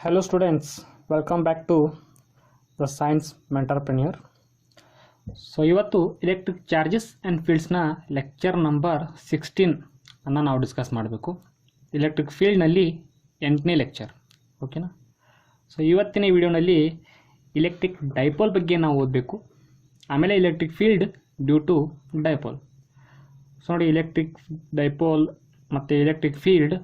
Hello students, welcome back to the Science Mentorpreneur. So ಇವತ್ತು electric charges and ಫೀಲ್ಡ್ಸ್ನ lecture number 16 ಅನ್ನು ನಾವು discuss ಮಾಡಬೇಕು. ಎಲೆಕ್ಟ್ರಿಕ್ ಫೀಲ್ಡ್ನಲ್ಲಿ 8ನೇ ಲೆಕ್ಚರ್, ಓಕೆನಾ. ಸೊ ಇವತ್ತಿನ ವಿಡಿಯೋನಲ್ಲಿ ಎಲೆಕ್ಟ್ರಿಕ್ ಡೈಪೋಲ್ ಬಗ್ಗೆ ನಾವು ಓದಬೇಕು. ಆಮೇಲೆ electric field due to dipole. So ನೋಡಿ, ಎಲೆಕ್ಟ್ರಿಕ್ ಡೈಪೋಲ್ ಮತ್ತು electric field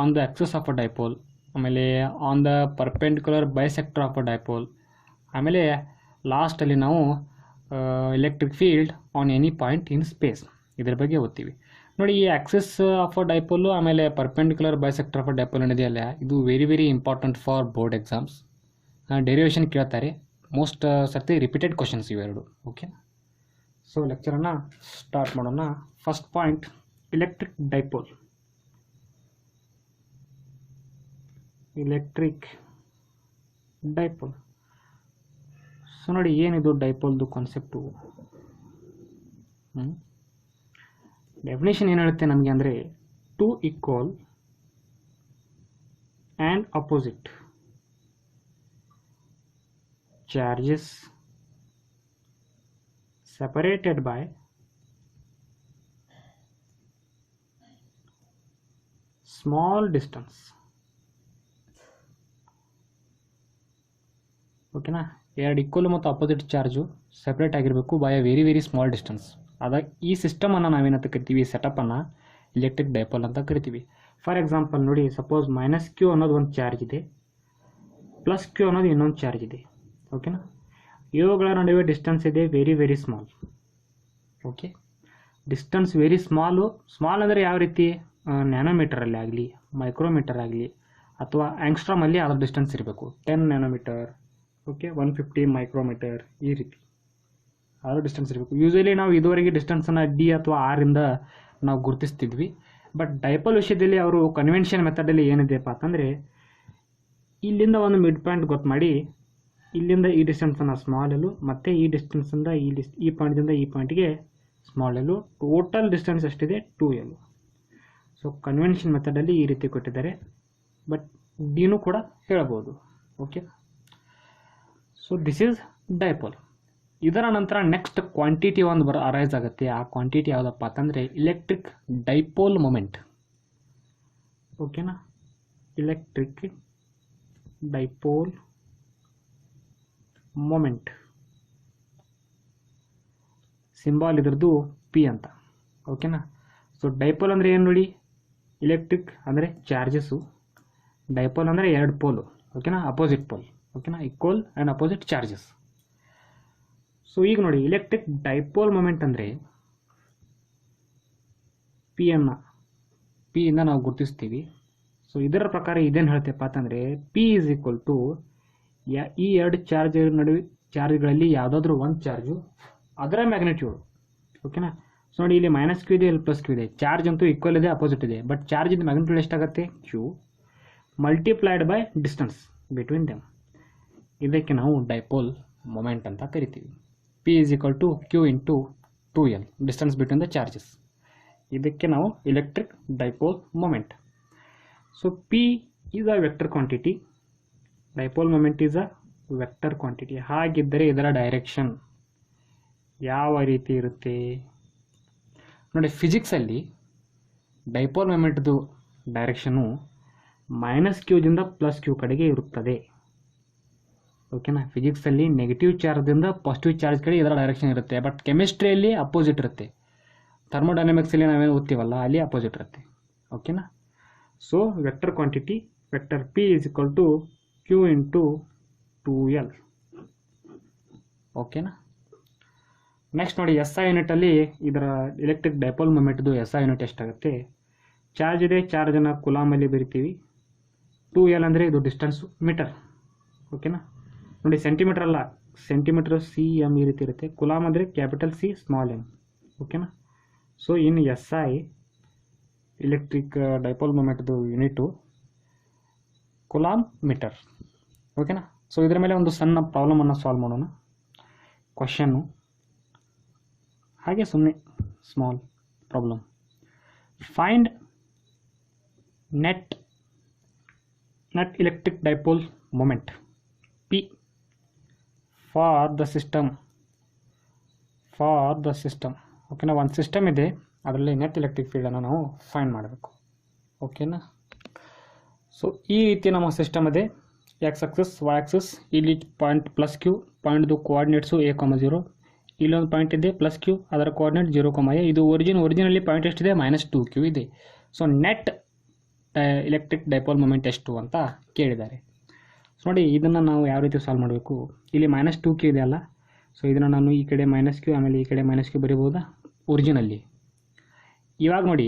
on the axis of a dipole, ಆಮೇಲೆ on the perpendicular bisector of a dipole, ಆಮೇಲೆ ಲಾಸ್ಟಲ್ಲಿ ನಾವು electric field on any point in space, ಇದ್ರ ಬಗ್ಗೆ ಓದ್ತೀವಿ. ನೋಡಿ, ಈ ಆಕ್ಸಿಸ್ ಆಫ್ ಅ ಡೈಪೋಲು ಆಮೇಲೆ perpendicular bisector of a dipole ಏನಿದೆಯಲ್ಲ, ಇದು very important for board exams. Derivation ಕೇಳ್ತಾರೆ, ಮೋಸ್ಟ್ ಸರ್ತಿ ರಿಪೀಟೆಡ್ ಕ್ವಶನ್ಸ್ ಇವೆರಡು. ಓಕೆ, ಸೊ ಲೆಕ್ಚರನ್ನು ಸ್ಟಾರ್ಟ್ ಮಾಡೋಣ. First point, electric dipole. Electric dipole. So ನೋಡಿ, ಏನಿದು ಡೈಪೋಲ್ದು ಕಾನ್ಸೆಪ್ಟು? ಡೆಫಿನೇಷನ್ ಏನು ಹೇಳುತ್ತೆ ನಮಗೆ ಅಂದರೆ, to equal and opposite charges separated by small distance. ಓಕೆನಾ, ಎರಡು ಈಕ್ವಲ್ ಮತ್ತು ಅಪೋಸಿಟ್ ಚಾರ್ಜು ಸೆಪ್ರೇಟ್ ಆಗಿರಬೇಕು by A very small distance. ಈ ಸಿಸ್ಟಮನ್ನು ನಾವೇನಂತ ಕರಿತೀವಿ, ಸೆಟಪ್ಪನ್ನು ಎಲೆಕ್ಟ್ರಿಕ್ ಡೈಪೋಲ್ ಅಂತ ಕರಿತೀವಿ. ಫಾರ್ ಎಕ್ಸಾಂಪಲ್ ನೋಡಿ, ಸಪೋಸ್ ಮೈನಸ್ ಕ್ಯೂ ಅನ್ನೋದು ಒಂದು ಚಾರ್ಜ್ ಇದೆ, ಪ್ಲಸ್ ಕ್ಯೂ ಅನ್ನೋದು ಇನ್ನೊಂದು ಚಾರ್ಜ್ ಇದೆ. ಓಕೆನಾ, ಇವುಗಳ ನಡುವೆ ಡಿಸ್ಟೆನ್ಸ್ ಇದೆ very small. Okay, distance very small ಅಂದರೆ ಯಾವ ರೀತಿ? ನ್ಯಾನೋಮೀಟರಲ್ಲಿ ಆಗಲಿ, ಮೈಕ್ರೋಮೀಟರ್ ಆಗಲಿ, ಅಥವಾ ಆ್ಯಂಗ್ಸ್ಟ್ರಾಮಲ್ಲಿ ಅದರ ಡಿಸ್ಟೆನ್ಸ್ ಇರಬೇಕು. 10 ನ್ಯಾನೋಮೀಟರ್, ಓಕೆ, 150 ಮೈಕ್ರೋಮೀಟರ್, ಈ ರೀತಿ ಅದರ ಡಿಸ್ಟೆನ್ಸ್ ಇರಬೇಕು. ಯೂಶಲಿ ನಾವು ಇದುವರೆಗೆ ಡಿಸ್ಟೆನ್ಸನ್ನು ಡಿ ಅಥವಾ ಆರಿಂದ ನಾವು ಗುರುತಿಸ್ತಿದ್ವಿ. ಬಟ್ ಡೈಪೋಲ್ ವಿಷಯದಲ್ಲಿ ಅವರು ಕನ್ವೆನ್ಷನ್ ಮೆಥಡಲ್ಲಿ ಏನಿದೆಯಪ್ಪ ಅಂತಂದರೆ, ಇಲ್ಲಿಂದ ಒಂದು ಮಿಡ್ ಪಾಯಿಂಟ್ ಗೊತ್ತು ಮಾಡಿ, ಇಲ್ಲಿಂದ ಈ ಡಿಸ್ಟೆನ್ಸನ್ನು ಸ್ಮಾಲ್ ಎಲ್ಲು, ಮತ್ತು ಈ ಡಿಸ್ಟೆನ್ಸಿಂದ ಈ ಪಾಯಿಂಟಿಂದ ಈ ಪಾಯಿಂಟ್ಗೆ ಸ್ಮಾಲ್ ಎಲ್ಲು, ಟೋಟಲ್ ಡಿಸ್ಟೆನ್ಸ್ ಎಷ್ಟಿದೆ 2L. ಸೊ ಕನ್ವೆನ್ಷನ್ ಮೆಥಡಲ್ಲಿ ಈ ರೀತಿ ಕೊಟ್ಟಿದ್ದಾರೆ, ಬಟ್ ಡಿನೂ ಕೂಡ ಹೇಳ್ಬೋದು. Okay, so this is dipole. ಇದರ ನಂತರ ನೆಕ್ಸ್ಟ್ ಕ್ವಾಂಟಿಟಿ ಒಂದು ಅರೈಸ್ ಆಗುತ್ತೆ. ಆ ಕ್ವಾಂಟಿಟಿ ಯಾವುದಪ್ಪ ಅಂತಂದರೆ ಎಲೆಕ್ಟ್ರಿಕ್ ಡೈಪೋಲ್ ಮೊಮೆಂಟ್. ಓಕೆನಾ, ಎಲೆಕ್ಟ್ರಿಕ್ ಡೈಪೋಲ್ ಮೊಮೆಂಟ್ ಸಿಂಬಾಲ್ ಇದ್ರದ್ದು ಪಿ ಅಂತ. ಓಕೆನಾ, ಸೊ ಡೈಪೋಲ್ ಅಂದರೆ ಏನು ನೋಡಿ, ಎಲೆಕ್ಟ್ರಿಕ್ ಅಂದರೆ ಚಾರ್ಜಸ್ಸು, ಡೈಪೋಲ್ ಅಂದರೆ ಎರಡು ಪೋಲು. ಓಕೆನಾ, ಅಪೋಸಿಟ್ ಪೋಲ್. ಓಕೆನಾ, equal and opposite charges. So ಈಗ ನೋಡಿ, ಎಲೆಕ್ಟ್ರಿಕ್ ಡೈಪೋಲ್ ಮೊಮೆಂಟ್ ಅಂದರೆ ಪಿಯಿಂದ ನಾವು ಗುರುತಿಸ್ತೀವಿ. ಸೊ ಇದರ ಪ್ರಕಾರ ಇದೇನು ಹೇಳ್ತೇಪ್ಪ ಅಂತಂದರೆ, ಪಿ ಈಸ್ ಈಕ್ವಲ್ ಟು ಈ ಎರಡು ಚಾರ್ಜ್ಗಳಲ್ಲಿ ಯಾವುದಾದ್ರೂ ಒಂದು ಚಾರ್ಜು ಅದರ ಮ್ಯಾಗ್ನಿಟ್ಯೂಡ್. ಓಕೆನಾ, ಸೊ ನೋಡಿ, ಇಲ್ಲಿ ಮೈನಸ್ ಕ್ಯೂ ಇದೆ, ಇಲ್ಲಿ ಪ್ಲಸ್ ಕ್ಯೂ ಇದೆ. ಚಾರ್ಜ್ ಅಂತೂ ಈಕ್ವಲ್ ಇದೆ, ಅಪೋಸಿಟ್ ಇದೆ. ಬಟ್ ಚಾರ್ಜ್ ಇದು ಮ್ಯಾಗ್ನಿಟ್ಯೂಡ್ ಎಷ್ಟಾಗುತ್ತೆ? Q multiplied by distance between them. ಇದಕ್ಕೆ ನಾವು ಡೈಪೋಲ್ ಮೊಮೆಂಟ್ ಅಂತ ಕರಿತೀವಿ. P is equal to Q into 2L, distance between the charges. ಇದಕ್ಕೆ ನಾವು electric dipole moment. So P is a vector quantity, dipole moment is a vector quantity. ಹಾಗಿದ್ದರೆ ಇದರ direction ಯಾವ ರೀತಿ ಇರುತ್ತೆ ನೋಡಿ. ಫಿಸಿಕ್ಸಲ್ಲಿ ಡೈಪೋಲ್ ಮೊಮೆಂಟ್ದು ಡೈರೆಕ್ಷನು ಮೈನಸ್ ಕ್ಯೂದಿಂದ ಪ್ಲಸ್ ಕ್ಯೂ ಕಡೆಗೆ ಇರುತ್ತದೆ. ಓಕೆನಾ, ಫಿಸಿಕ್ಸಲ್ಲಿ ನೆಗೆಟಿವ್ ಚಾರ್ಜ್ದಿಂದ ಪಾಸಿಟಿವ್ ಚಾರ್ಜ್ ಕಡೆ ಇದರ ಡೈರೆಕ್ಷನ್ ಇರುತ್ತೆ. ಬಟ್ ಕೆಮಿಸ್ಟ್ರಿಯಲ್ಲಿ ಅಪೋಸಿಟ್ ಇರುತ್ತೆ. ಥರ್ಮೋಡೈನಮಿಕ್ಸಲ್ಲಿ ನಾವೇನು ಓದ್ತೀವಲ್ಲ, ಅಲ್ಲಿ ಅಪೋಸಿಟ್ ಇರುತ್ತೆ. ಓಕೆನಾ, so vector quantity vector P is equal to Q into 2L. ಓಕೆನಾ, ನೆಕ್ಸ್ಟ್ ನೋಡಿ, ಎಸ್ ಐ ಯೂನಿಟಲ್ಲಿ ಇದರ ಎಲೆಕ್ಟ್ರಿಕ್ ಡೈಪೋಲ್ ಮೊಮೆಂಟ್ದು ಎಸ್ ಐ ಯೂನಿಟ್ ಎಷ್ಟಾಗುತ್ತೆ? ಚಾರ್ಜ್ ಇದೆ, ಚಾರ್ಜನ್ನು ಕುಲಾಮಲ್ಲಿ ಬರಿತೀವಿ. 2L ಅಂದರೆ ಇದು ಡಿಸ್ಟೆನ್ಸು, ಮೀಟರ್. ಓಕೆನಾ, ನೋಡಿ, ಸೆಂಟಿಮೀಟರ್ ಅಲ್ಲ, ಸೆಂಟಿಮೀಟರ್ CM ಈ ರೀತಿ ಇರುತ್ತೆ. ಕುಲಾಮ್ ಅಂದರೆ ಕ್ಯಾಪಿಟಲ್ C ಸ್ಮಾಲ್ m. ಓಕೆನಾ, so in S I electric dipole ಮೊಮೆಂಟ್ದು ಯೂನಿಟು ಕುಲಾಮ್ ಮೀಟರ್. ಓಕೆನಾ, ಸೊ ಇದರ ಮೇಲೆ ಒಂದು ಸಣ್ಣ ಪ್ರಾಬ್ಲಮನ್ನು ಸಾಲ್ವ್ ಮಾಡೋಣ. ಕ್ವಶನ್ನು ಹಾಗೆ ಸುಮ್ಮನೆ small problem. Find net net electric dipole moment P for the system ಓಕೆನಾ. ಒಂದು ಸಿಸ್ಟಮ್ ಇದೆ, ಅದರಲ್ಲಿ ನೆಟ್ ಎಲೆಕ್ಟ್ರಿಕ್ ಫೀಲ್ಡನ್ನು ನಾವು ಫೈಂಡ್ ಮಾಡಬೇಕು. ಓಕೆನಾ. ಸೊ ಈ ರೀತಿ ನಮ್ಮ ಸಿಸ್ಟಮ್ ಇದೆ. ಎಕ್ಸ್ ಆಕ್ಸಿಸ್, ವೈ ಆಕ್ಸಿಸ್, ಇಲ್ಲಿ ಪಾಯಿಂಟ್ ಪ್ಲಸ್ ಕ್ಯೂ, ಪಾಯಿಂಟ್ದು ಕೋಆರ್ಡಿನೇಟ್ಸು A,0, ಇಲ್ಲೊಂದು ಪಾಯಿಂಟ್ ಇದೆ ಪ್ಲಸ್ ಕ್ಯೂ, ಅದರ ಕೋಆರ್ಡಿನೇಟ್ 0,A. ಇದು ಒರಿಜಿನಲ್ಲಿ ಪಾಯಿಂಟ್ ಎಷ್ಟಿದೆ -2q ಇದೆ. So net electric dipole moment ಎಷ್ಟು ಅಂತ ಕೇಳಿದ್ದಾರೆ. ಸೊ ನೋಡಿ, ಇದನ್ನು ನಾವು ಯಾವ ರೀತಿ ಸಾಲ್ವ್ ಮಾಡಬೇಕು. ಇಲ್ಲಿ -2q ಇದೆ ಅಲ್ಲ, ಸೊ ಇದನ್ನು ನಾನು ಈ ಕಡೆ -q ಆಮೇಲೆ ಈ ಕಡೆ -q ಬರೀಬೋದಾ ಒರಿಜಿನಲ್ಲಿ. ಇವಾಗ ನೋಡಿ,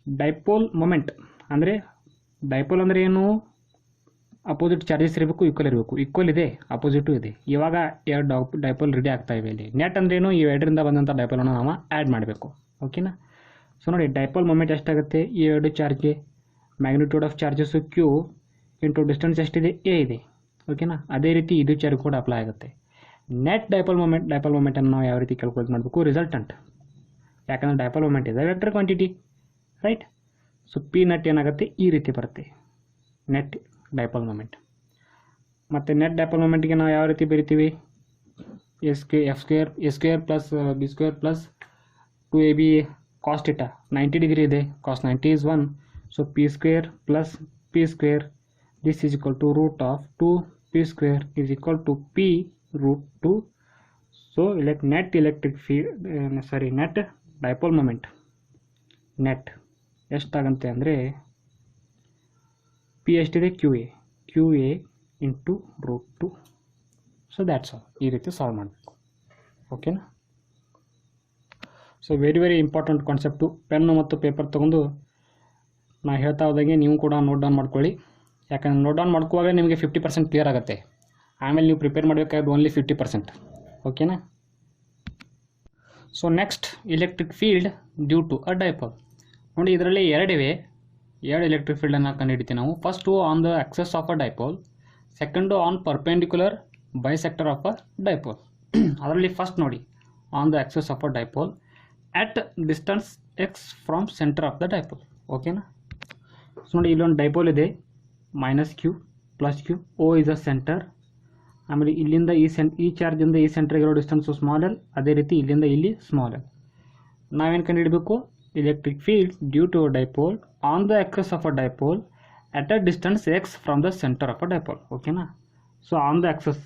ಡೈಪೋಲ್ ಮೊಮೆಂಟ್ ಅಂದರೆ ಡೈಪೋಲ್ ಅಂದರೆ ಏನು, ಅಪೋಸಿಟ್ ಚಾರ್ಜಸ್ ಇರಬೇಕು, ಈಕ್ವಲ್ ಇದೆ, ಅಪೋಸಿಟು ಇದೆ. ಇವಾಗ ಎರಡು ಡೈಪೋಲ್ ರೆಡಿ ಆಗ್ತಾ ಇವೆ. ಇಲ್ಲಿ ನೆಟ್ ಅಂದ್ರೇನು, ಈ ಎರಡರಿಂದ ಬಂದಂಥ ಡೈಪೋಲನ್ನು ನಾವು ಆ್ಯಡ್ ಮಾಡಬೇಕು. ಓಕೆನಾ. ಸೊ ನೋಡಿ, ಡೈಪೋಲ್ ಮೊಮೆಂಟ್ ಎಷ್ಟಾಗುತ್ತೆ, ಈ ಎರಡು ಚಾರ್ಜ್ಗೆ magnitude of charges q into distance ಎಷ್ಟಿದೆ a ಇದೆ. ಓಕೆನಾ. ಅದೇ ರೀತಿ ಇದು ಚಾರ್ಜ್ ಕೂಡ ಅಪ್ಲೈ ಆಗುತ್ತೆ. ನೆಟ್ ಡೈಪೋಲ್ ಮೊಮೆಂಟನ್ನು ನಾವು ಯಾವ ರೀತಿ ಕ್ಯಾಲ್ಕುಲೇಟ್ ಮಾಡಬೇಕು, ರಿಸಲ್ಟೆಂಟ್, ಯಾಕಂದರೆ ಡೈಪೋಲ್ ಮೊಮೆಂಟ್ ಇದೆ vector quantity, right. So P net ಏನಾಗುತ್ತೆ, ಈ ರೀತಿ ಬರುತ್ತೆ ನೆಟ್ ಡೈಪೋಲ್ ಮೊಮೆಂಟ್. ಮತ್ತು ನೆಟ್ ಡೈಪೋಲ್ ಮೊಮೆಂಟ್ಗೆ ನಾವು ಯಾವ ರೀತಿ ಬರಿತೀವಿ, a square plus b square plus 2ab cos θ 90 degree ಇದೆ, cos 90 is 1. So p square plus p square, this is equal to root of 2p square is equal to p root 2. so net electric field net dipole moment net ಎಷ್ಟಾಗಂತೆ ಅಂದರೆ p ಎಷ್ಟಿದೆ, qa into root 2. So that's all. ಈ ರೀತಿ solve ಮಾಡಬೇಕು. ಓಕೆನಾ. So very important concept. Pen ಮತ್ತು paper ತೊಗೊಂಡು ನಾ ಹೇಳ್ತಾ ಹೋದಂಗೆ ನೀವು ಕೂಡ ನೋಟ್ ಡೌನ್ ಮಾಡ್ಕೊಳ್ಳಿ. ಯಾಕಂದರೆ ನೋಟ್ ಡೌನ್ ಮಾಡ್ಕೋವಾಗ ನಿಮಗೆ 50% ಕ್ಲಿಯರ್ ಆಗುತ್ತೆ. ಆಮೇಲೆ ನೀವು ಪ್ರಿಪೇರ್ ಮಾಡಬೇಕಾದ್ರೆ ಓನ್ಲಿ 50%. ಓಕೆನಾ. So next, electric field due to a dipole. ನೋಡಿ, ಇದರಲ್ಲಿ ಎರಡು ಎಲೆಕ್ಟ್ರಿಕ್ ಫೀಲ್ಡನ್ನು ಕಂಡುಹಿಡಿತೀವಿ ನಾವು. First on the axis of a dipole, second on perpendicular bisector of a dipole. ಅದರಲ್ಲಿ ಫಸ್ಟ್ ನೋಡಿ, on the axis of a dipole at distance x from centre of the dipole. ಓಕೆನಾ. So ನೋಡಿ, ಇಲ್ಲೊಂದು dipole ಇದೆ, -q plus q, O is a centre. ಆಮೇಲೆ ಇಲ್ಲಿಂದ ಈ ಚಾರ್ಜಿಂದ ಈ ಸೆಂಟರ್ಗಿರೋ ಡಿಸ್ಟೆನ್ಸು ಸ್ಮಾಲ್ ಎಲ್, ಅದೇ ರೀತಿ ಇಲ್ಲಿಂದ ಇಲ್ಲಿ ಸ್ಮಾಲ್ ಎಲ್. ನಾವೇನು ಕಂಡುಹಿಡಬೇಕು, electric field due to a dipole on the axis of a dipole at a distance x from the centre of a dipole. ಓಕೆನಾ. ಸೊ ಆನ್ ದ ಆಕ್ಸಸ್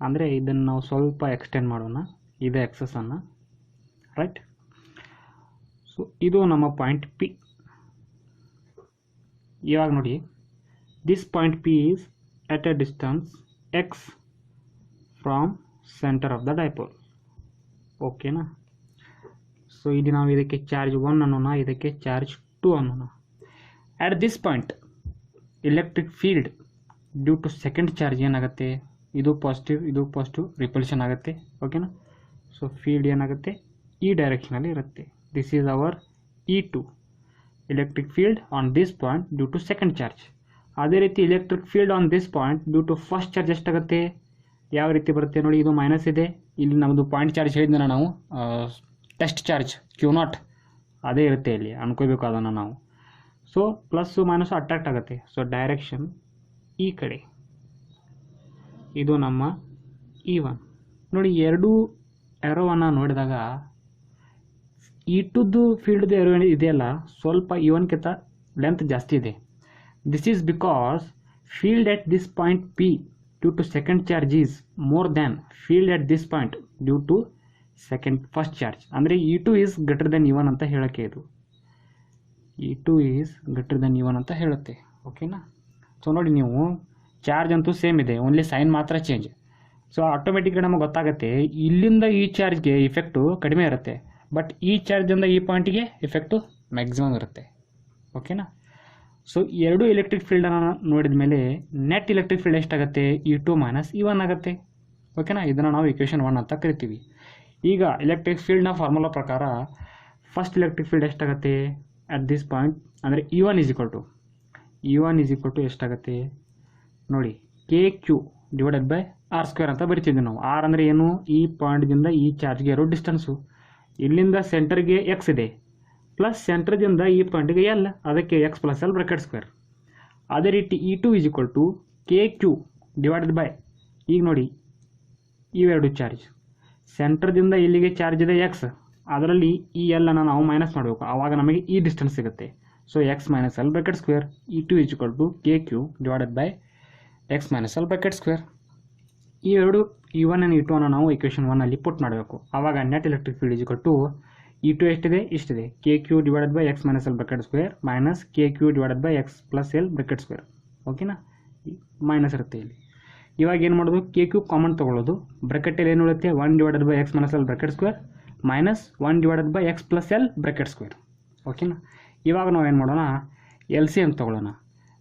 ಅಂದರೆ ಇದನ್ನು ನಾವು ಸ್ವಲ್ಪ ಎಕ್ಸ್ಟೆಂಡ್ ಮಾಡೋಣ, ಇದೆ ಆಕ್ಸಸ್ಸನ್ನು, ರೈಟ್. ಸೊ ಇದು ನಮ್ಮ ಪಾಯಿಂಟ್ P. ಇವಾಗ ನೋಡಿ, this point P is at a distance x from center of the dipole. ಓಕೆನಾ. ಸೊ ಇಲ್ಲಿ ನಾವು ಇದಕ್ಕೆ ಚಾರ್ಜ್ 1 ಅನ್ನೋಣ, ಇದಕ್ಕೆ ಚಾರ್ಜ್ 2 ಅನ್ನೋಣ. At this point electric field due to second charge ಏನಾಗುತ್ತೆ, ಇದು ಪಾಸಿಟಿವ್ ರಿಪಲ್ಷನ್ ಆಗುತ್ತೆ. ಓಕೆನಾ. ಸೊ ಫೀಲ್ಡ್ ಏನಾಗುತ್ತೆ, ಈ ಡೈರೆಕ್ಷನಲ್ಲಿ ಇರುತ್ತೆ. This is our E2 electric field on this point due to second charge. ಅದೇ ರೀತಿ electric field on this point due to first charge ಎಷ್ಟಾಗುತ್ತೆ, ಯಾವ ರೀತಿ ಬರುತ್ತೆ ನೋಡಿ, ಇದು ಮೈನಸ್ ಇದೆ, ಇಲ್ಲಿ ನಮ್ಮದು ಪಾಯಿಂಟ್ ಚಾರ್ಜ್ ಹೇಳಿದ್ನ ನಾವು ಟೆಸ್ಟ್ ಚಾರ್ಜ್ Q0 ಅದೇ ಇರುತ್ತೆ, ಇಲ್ಲಿ ಅನ್ಕೋಬೇಕು ಅದನ್ನು ನಾವು. ಸೊ ಪ್ಲಸ್ಸು ಮೈನಸ್ಸು ಅಟ್ರಾಕ್ಟ್ ಆಗುತ್ತೆ. ಸೊ ಡೈರೆಕ್ಷನ್ ಈ ಕಡೆ, ಇದು ನಮ್ಮ E1. ನೋಡಿ, ಎರಡೂ ಎರೋವನ್ನು ನೋಡಿದಾಗ E2ದು ಫೀಲ್ಡ್ದು ಎರೋ ಇದೆಯಲ್ಲ, ಸ್ವಲ್ಪ E1ಗಿಂತ ಲೆಂತ್ ಜಾಸ್ತಿ ಇದೆ. This is because field at this point P due to second charge is more than field at this point due to first charge. ಅಂದರೆ E2 is greater than E1 ಅಂತ ಹೇಳಕ್ಕೆ ಇದು. E2 is greater than E1 ಅಂತ ಹೇಳುತ್ತೆ. ಓಕೆನಾ. So ನೋಡಿ, ನೀವು charge ಅಂತೂ ಸೇಮ್ ಇದೆ, ಓನ್ಲಿ ಸೈನ್ ಮಾತ್ರ ಚೇಂಜ್. ಸೊ ಆಟೋಮೆಟಿಕ್ಲಿ ನಮಗೆ ಗೊತ್ತಾಗುತ್ತೆ, ಇಲ್ಲಿಂದ ಈ ಚಾರ್ಜ್ಗೆ ಇಫೆಕ್ಟು ಕಡಿಮೆ ಇರುತ್ತೆ, ಬಟ್ ಈ ಚಾರ್ಜಿಂದ ಈ ಪಾಯಿಂಟಿಗೆ ಇಫೆಕ್ಟು ಮ್ಯಾಕ್ಸಿಮಮ್ ಇರುತ್ತೆ. ಓಕೆನಾ. ಸೊ ಎರಡು ಎಲೆಕ್ಟ್ರಿಕ್ ಫೀಲ್ಡನ್ನು ನೋಡಿದ ಮೇಲೆ ನೆಟ್ ಎಲೆಕ್ಟ್ರಿಕ್ ಫೀಲ್ಡ್ ಎಷ್ಟಾಗುತ್ತೆ, E2 ಮೈನಸ್ E1 ಆಗುತ್ತೆ. ಓಕೆನಾ. ಇದನ್ನು ನಾವು ಇಕ್ವೇಷನ್ 1 ಅಂತ ಕರಿತೀವಿ. ಈಗ ಎಲೆಕ್ಟ್ರಿಕ್ ಫೀಲ್ಡ್ನ ಫಾರ್ಮುಲಾ ಪ್ರಕಾರ ಫಸ್ಟ್ ಎಲೆಕ್ಟ್ರಿಕ್ ಫೀಲ್ಡ್ ಎಷ್ಟಾಗುತ್ತೆ ಅಟ್ ದಿಸ್ ಪಾಯಿಂಟ್, ಅಂದರೆ E1 ಈಸ್ ಈಕ್ವಲ್ ಟು ಎಷ್ಟಾಗುತ್ತೆ ನೋಡಿ, KQ ಡಿವೈಡೆಡ್ ಬೈ R² ಅಂತ ಬರಿತಿದ್ವಿ ನಾವು. ಆರ್ ಅಂದರೆ ಏನು, ಈ ಪಾಯಿಂಟ್ದಿಂದ ಈ ಚಾರ್ಜ್ಗೆ ಇರೋ ಡಿಸ್ಟೆನ್ಸು. ಇಲ್ಲಿಂದ ಸೆಂಟರ್ಗೆ x ಇದೆ, ಪ್ಲಸ್ ಸೆಂಟ್ರದಿಂದ ಈ ಪಾಯಿಂಟ್ಗೆ L, ಅದಕ್ಕೆ x plus L bracket square. ಅದೇ ರೀತಿ E2 is equal to KQ divided by, ಈಗ ನೋಡಿ ಇವೆರಡು ಚಾರ್ಜ್, ಸೆಂಟ್ರದಿಂದ ಇಲ್ಲಿಗೆ ಚಾರ್ಜ್ ಇದೆ ಎಕ್ಸ್, ಅದರಲ್ಲಿ ಈ ಎಲ್ಲನ್ನು ನಾವು ಮೈನಸ್ ಮಾಡಬೇಕು, ಆವಾಗ ನಮಗೆ ಈ ಡಿಸ್ಟೆನ್ಸ್ ಸಿಗುತ್ತೆ. So X minus L bracket square E2 is equal to KQ divided by X minus L bracket square. ಈ ಎರಡು E1 ಆ್ಯಂಡ್ E2 ಅನ್ನು ನಾವು ಇಕ್ವೇಷನ್ 1 ಅಲ್ಲಿ ಪುಟ್ ಮಾಡಬೇಕು. ಆವಾಗ net electric field is equal to E2 ಎಷ್ಟಿದೆ, ಇಷ್ಟಿದೆ, KQ divided by X minus L bracket square minus KQ divided by x plus L bracket square. ಓಕೆನಾ, ಮೈನಸ್ ಇರುತ್ತೆ ಇಲ್ಲಿ. ಇವಾಗ ಏನು ಮಾಡೋದು, KQ ಕಾಮನ್ ತೊಗೊಳ್ಳೋದು, ಬ್ರಾಕೆಟಲ್ಲಿ ಏನು ಉಳಿಯುತ್ತೆ 1 divided by X minus L bracket square minus 1 divided by x plus L bracket square. ಓಕೆನಾ, ಇವಾಗ ನಾವು ಏನು ಮಾಡೋಣ, LCM ತೊಗೊಳ್ಳೋಣ.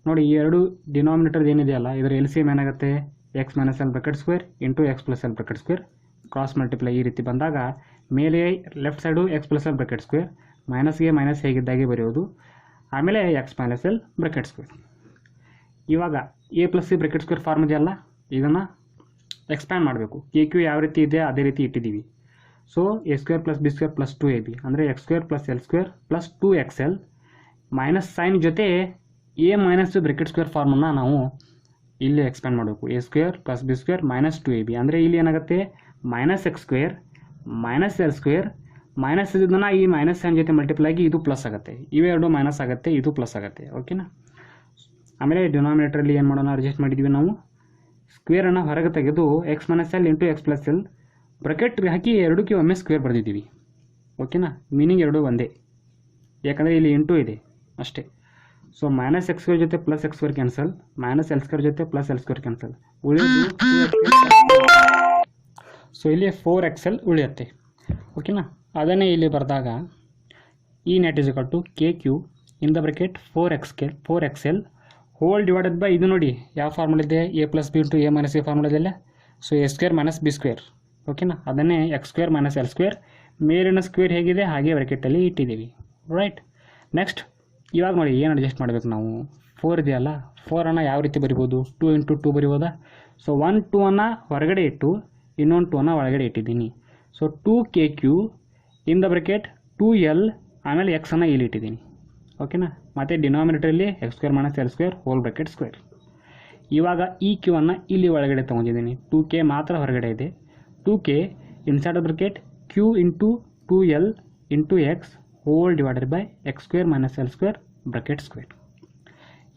ನೋಡಿ ಈ ಎರಡು ಡಿನಾಮಿನೇಟರ್ ಏನಿದೆಯಲ್ಲ ಇದರ LCM ಏನಾಗುತ್ತೆ, X minus L bracket square into X plus L bracket square, cross multiply ಈ ರೀತಿ ಬಂದಾಗ ಮೇಲೆ left side X plus L bracket square, ಮೈನಸ್ಗೆ ಮೈನಸ್ ಹೇಗಿದ್ದಾಗೆ ಬರೆಯೋದು, ಆಮೇಲೆ X minus L bracket square. ಇವಾಗ A plus C bracket square form ಇದೆಯಲ್ಲ, ಇದನ್ನು ಎಕ್ಸ್ಪ್ಯಾಂಡ್ ಮಾಡಬೇಕು. KQ ಯಾವ ರೀತಿ ಇದೆ ಅದೇ ರೀತಿ ಇಟ್ಟಿದ್ದೀವಿ. So A square plus B square plus 2AB ಅಂದರೆ x square plus L square plus 2XL minus sign ಜೊತೆ ಎ ಮೈನಸ್ ಬ್ರಾಕೆಟ್ ಸ್ಕ್ವೇರ್ ಫಾರ್ಮನ್ನು ನಾವು ಇಲ್ಲಿ ಎಕ್ಸ್ಪ್ಯಾಂಡ್ ಮಾಡಬೇಕು. A square plus B square minus 2AB ಅಂದರೆ ಇಲ್ಲಿ ಏನಾಗುತ್ತೆ, minus X square minus L square minus ಇದನ್ನು ಈ ಮೈನಸ್ ಸೈನ್ ಜೊತೆ ಮಲ್ಟಿಪ್ಲೈ ಆಗಿ ಇದು ಪ್ಲಸ್ ಆಗುತ್ತೆ, ಇವೆರಡು ಮೈನಸ್ ಆಗುತ್ತೆ, ಇದು ಪ್ಲಸ್ ಆಗುತ್ತೆ. ಓಕೆನಾ, ಆಮೇಲೆ ಡಿನಾಮಿನೇಟರಲ್ಲಿ ಏನು ಮಾಡೋಣ, ಅಡ್ಜಸ್ಟ್ ಮಾಡಿದ್ವಿ ನಾವು, ಸ್ಕ್ವೇರನ್ನು ಹೊರಗೆ ತೆಗೆದು X minus L into X plus L bracket ಹಾಕಿ ಎರಡಕ್ಕೆ ಒಮ್ಮೆ ಸ್ಕ್ವೇರ್ ಬರೆದಿದ್ದೀವಿ. ಓಕೆನಾ, ಮೀನಿಂಗ್ ಎರಡು ಒಂದೇ, ಯಾಕಂದರೆ ಇಲ್ಲಿ ಇಂಟು ಇದೆ ಅಷ್ಟೇ. ಸೊ ಮೈನಸ್ ಎಕ್ಸ್ ಸ್ಕ್ವೇರ್ ಜೊತೆ plus X square cancel, minus L square ಜೊತೆ ಪ್ಲಸ್ ಎಲ್ ಸ್ಕ್ವೇರ್ ಕ್ಯಾನ್ಸಲ್, ಉಳಿಯೋದು 2XL. ಸೊ ಇಲ್ಲಿ 4XL ಉಳಿಯುತ್ತೆ. ಓಕೆನಾ, ಅದನ್ನೇ ಇಲ್ಲಿ ಬರೆದಾಗ ಈ net is equal to KQ in the bracket 4XL whole divided by, ಇದು ನೋಡಿ ಯಾವ ಫಾರ್ಮುಲಾ ಇದೆ, A plus B into A minus A formula ಇದೆಯಲ್ಲ. So A square minus B square. ಓಕೆನಾ, ಅದನ್ನೇ X square minus L square, ಮೇಲಿನ square ಹೇಗಿದೆ ಹಾಗೆ ಬ್ರಾಕೆಟಲ್ಲಿ ಇಟ್ಟಿದ್ದೀವಿ. ರೈಟ್, ನೆಕ್ಸ್ಟ್ ಇವಾಗ ನೋಡಿ ಏನು ಅಡ್ಜಸ್ಟ್ ಮಾಡಬೇಕು ನಾವು, 4 ಇದೆಯಲ್ಲ, 4ಅನ್ನು ಯಾವ ರೀತಿ ಬರಿಬೋದು, 2 ಇಂಟು 2 ಬರಿಬೋದಾ. ಸೊ 1 2ಅನ್ನು ಹೊರಗಡೆ ಇಟ್ಟು ಇನ್ನೊಂದು 2ಅನ್ನು ಒಳಗಡೆ ಇಟ್ಟಿದ್ದೀನಿ. So 2KQ in the bracket 2L ಆಮೇಲೆ ಎಕ್ಸನ್ನು ಇಲ್ಲಿ ಇಟ್ಟಿದ್ದೀನಿ. ಓಕೆನಾ, ಮತ್ತು ಡಿನಾಮಿನೇಟರಲ್ಲಿ X square minus L square whole bracket square. ಇವಾಗ ಈ ಕ್ಯೂವನ್ನು ಇಲ್ಲಿ ಒಳಗಡೆ ತೊಗೊಂಡಿದ್ದೀನಿ, 2K ಮಾತ್ರ ಹೊರಗಡೆ ಇದೆ. 2K inside the bracket Q into 2L into X whole divided by X square minus L square bracket square.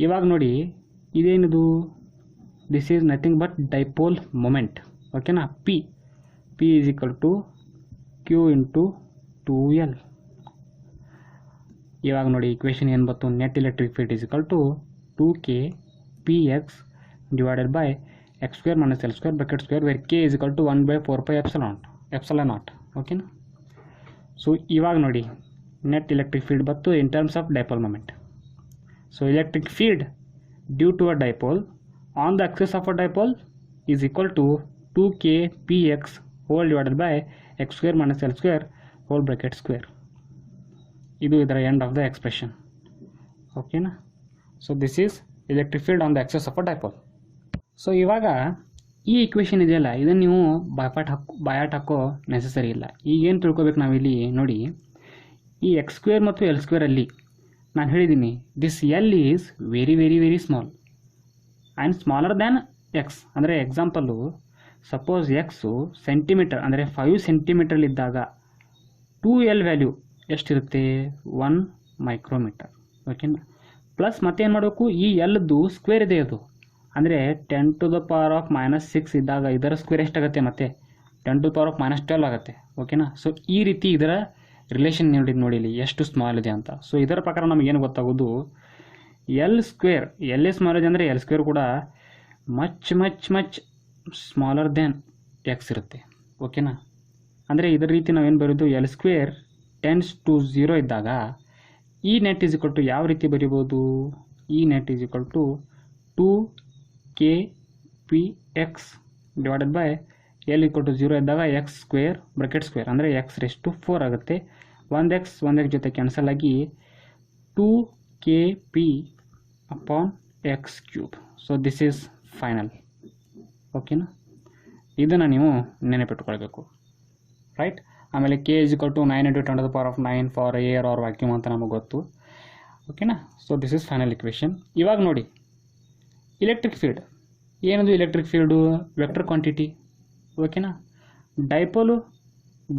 ಇವಾಗ ನೋಡಿ ಇದೇನಿದು, this is nothing but dipole moment. ಓಕೆನಾ, P is equal to Q into 2L. ಇವಾಗ ನೋಡಿ equation ಏನು ಬಂತು, net electric field is equal to 2K PX divided by X square minus L square bracket square where K is equal to 1/4πε0. ಓಕೆನಾ, so ಇವಾಗ ನೋಡಿ net electric field ಬಂತು in terms of dipole moment. So electric field due to a dipole on the axis of a dipole is equal to 2K PX whole divided by X square minus L square whole bracket square. ಇದು ಇದರ end of the expression. ಓಕೆನಾ, so this is electric field on the axis of a dipole. So ಇವಾಗ ಈ equation ಇದೆಯಲ್ಲ, ಇದನ್ನು ನೀವು ಬಾಯಾಟ್ ಹಾಕೋ necessary ಇಲ್ಲ. ಈಗೇನು ತಿಳ್ಕೊಬೇಕು ನಾವಿಲ್ಲಿ ನೋಡಿ, ಈ ಎಕ್ಸ್ ಸ್ಕ್ವೇರ್ ಮತ್ತು ಎಲ್ ಸ್ಕ್ವೇರಲ್ಲಿ ನಾನು ಹೇಳಿದ್ದೀನಿ this L is very very very small and smaller than X. ಅಂದರೆ ಎಕ್ಸಾಂಪಲ್ಲು, ಸಪೋಸ್ ಎಕ್ಸು ಸೆಂಟಿಮೀಟರ್ ಅಂದರೆ 5 ಸೆಂಟಿಮೀಟ್ರಲ್ಲಿದ್ದಾಗ 2L ವ್ಯಾಲ್ಯೂ ಎಷ್ಟಿರುತ್ತೆ, 1 ಮೈಕ್ರೋಮೀಟರ್. ಓಕೆನಾ, ಪ್ಲಸ್ ಮತ್ತೇನು ಮಾಡಬೇಕು, ಈ ಎಲ್ದು ಸ್ಕ್ವೇರ್ ಇದೆ, ಅದು ಅಂದರೆ 10⁻⁻6 ಇದ್ದಾಗ ಇದರ ಸ್ಕ್ವೇರ್ ಎಷ್ಟಾಗುತ್ತೆ, ಮತ್ತು 10⁻⁻12 ಆಗುತ್ತೆ. ಓಕೆನಾ, ಸೊ ಈ ರೀತಿ ಇದರ ರಿಲೇಷನ್ ನೋಡಿ ಇಲ್ಲಿ ಎಷ್ಟು ಸ್ಮಾಲ್ ಇದೆ ಅಂತ. ಸೊ ಇದರ ಪ್ರಕಾರ ನಮಗೇನು ಗೊತ್ತಾಗೋದು, ಎಲ್ ಸ್ಕ್ವೇರ್ ಎಲ್ಲೇ ಸ್ಮಾಲ್ ಇದೆ ಅಂದರೆ ಎಲ್ ಸ್ಕ್ವೇರ್ ಕೂಡ much much much smaller than X ಇರುತ್ತೆ. ಓಕೆನಾ, ಅಂದರೆ ಇದರ ರೀತಿ ನಾವೇನು ಬರೋದು, ಎಲ್ ಸ್ಕ್ವೇರ್ ಟೆನ್ಸ್ ಟು 0 ಇದ್ದಾಗ ಈ ನೆಟ್ ಈಸ್ ಈಕ್ವಲ್ ಟು ಯಾವ ರೀತಿ ಬರಿಬೋದು, ಈ net is equal to 2KPX divided by l equal to 0 ಇದ್ದಾಗ ಎಕ್ಸ್ ಸ್ಕ್ವೇರ್ ಬ್ರಾಕೆಟ್ ಸ್ಕ್ವೇರ್ ಅಂದರೆ x⁴ ಆಗುತ್ತೆ. 1x ಜೊತೆ ಕ್ಯಾನ್ಸಲ್ ಆಗಿ 2KP/x³. So this is final. ಓಕೆನಾ, ಇದನ್ನು ನೀವು ನೆನಪಿಟ್ಕೊಳ್ಬೇಕು. ರೈಟ್, ಆಮೇಲೆ K = 9 × 10⁹ for air or vacuum ಅಂತ ನಮಗೆ ಗೊತ್ತು. ಓಕೆನಾ, so this is final equation. ಇವಾಗ ನೋಡಿ ಇಲೆಕ್ಟ್ರಿಕ್ ಫೀಲ್ಡ್ ಏನದು ಎಲೆಕ್ಟ್ರಿಕ್ ಫೀಲ್ಡು ವೆಕ್ಟರ್ ಕ್ವಾಂಟಿಟಿ ಓಕೆನಾ.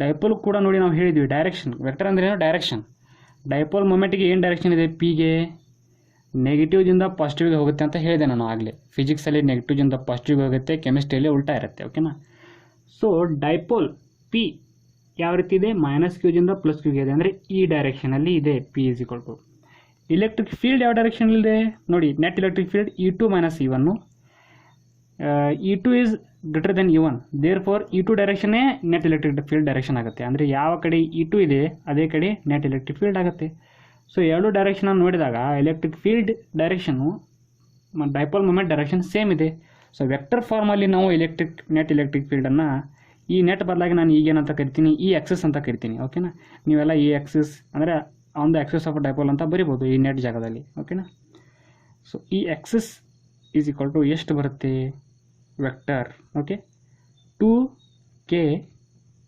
ಡೈಪೋಲು ಕೂಡ ನೋಡಿ ನಾವು ಹೇಳಿದ್ವಿ ಡೈರೆಕ್ಷನ್ ವೆಕ್ಟರ್ ಅಂದ್ರೆ ಏನು ಡೈರೆಕ್ಷನ್. ಡೈಪೋಲ್ ಮೊಮೆಂಟಿಗೆ ಏನು ಡೈರೆಕ್ಷನ್ ಇದೆ ಪಿಗೆ ನೆಗೆಟಿವ್ದಿಂದ ಪಾಸಿಟಿವ್ಗೆ ಹೋಗುತ್ತೆ ಅಂತ ಹೇಳಿದೆ ನಾನು ಆಗಲೇ. ಫಿಸಿಕ್ಸಲ್ಲಿ ನೆಗೆಟಿವ್ದಿಂದ ಪಾಸಿಟಿವ್ಗೆ ಹೋಗುತ್ತೆ, ಕೆಮಿಸ್ಟ್ರಿಯಲ್ಲಿ ಉಲ್ಟಾ ಇರುತ್ತೆ ಓಕೆನಾ. ಸೊ ಡೈಪೋಲ್ ಪಿ ಯಾವ ರೀತಿ ಇದೆ -q ಪ್ಲಸ್ ಕ್ಯೂಗೆ ಇದೆ ಅಂದರೆ ಈ ಡೈರೆಕ್ಷನಲ್ಲಿ ಇದೆ P is equal to. Electric field ಯಾವ ಡೈರೆಕ್ಷನಲ್ಲಿದೆ ನೋಡಿ net electric field E2 - E1 E2 is greater than E1 therefore E2 ಡೈರೆಕ್ಷನ್ನೇ ನೆಟ್ ಎಲೆಕ್ಟ್ರಿಕ್ ಫೀಲ್ಡ್ ಡೈರೆಕ್ಷನ್ ಆಗುತ್ತೆ. ಅಂದರೆ ಯಾವ ಕಡೆ E2 ಇದೆ ಅದೇ ಕಡೆ ನೆಟ್ ಎಲೆಕ್ಟ್ರಿಕ್ ಫೀಲ್ಡ್ ಆಗುತ್ತೆ. ಸೊ ಎರಡು ಡೈರೆಕ್ಷನ್ ನೋಡಿದಾಗ ಎಲೆಕ್ಟ್ರಿಕ್ ಫೀಲ್ಡ್ ಡೈರೆಕ್ಷನ್ನು ಡೈಪೋಲ್ ಮೊಮೆಂಟ್ ಡೈರೆಕ್ಷನ್ ಸೇಮ್ ಇದೆ. ಸೊ ವೆಕ್ಟರ್ ಫಾರ್ಮಲ್ಲಿ ನಾವು ನೆಟ್ ಎಲೆಕ್ಟ್ರಿಕ್ ಫೀಲ್ಡನ್ನು ಈ ನೆಟ್ ಬದಲಾಗಿ ನಾನು ಈಗೇನಂತ ಕರಿತೀನಿ ಈ ಆಕ್ಸಿಸ್ ಅಂತ ಕರಿತೀನಿ ಓಕೆನಾ. ನೀವೆಲ್ಲ ಈ ಆಕ್ಸಿಸ್ ಅಂದರೆ on the axis of dipole ಅಂತ ಬರಿಬೋದು ಈ ನೆಟ್ ಜಾಗದಲ್ಲಿ ಓಕೆನಾ. ಸೊ ಈ ಆಕ್ಸಿಸ್ ಈಸ್ ಈಕ್ವಲ್ ಟು ಎಷ್ಟು ಬರುತ್ತೆ vector okay 2k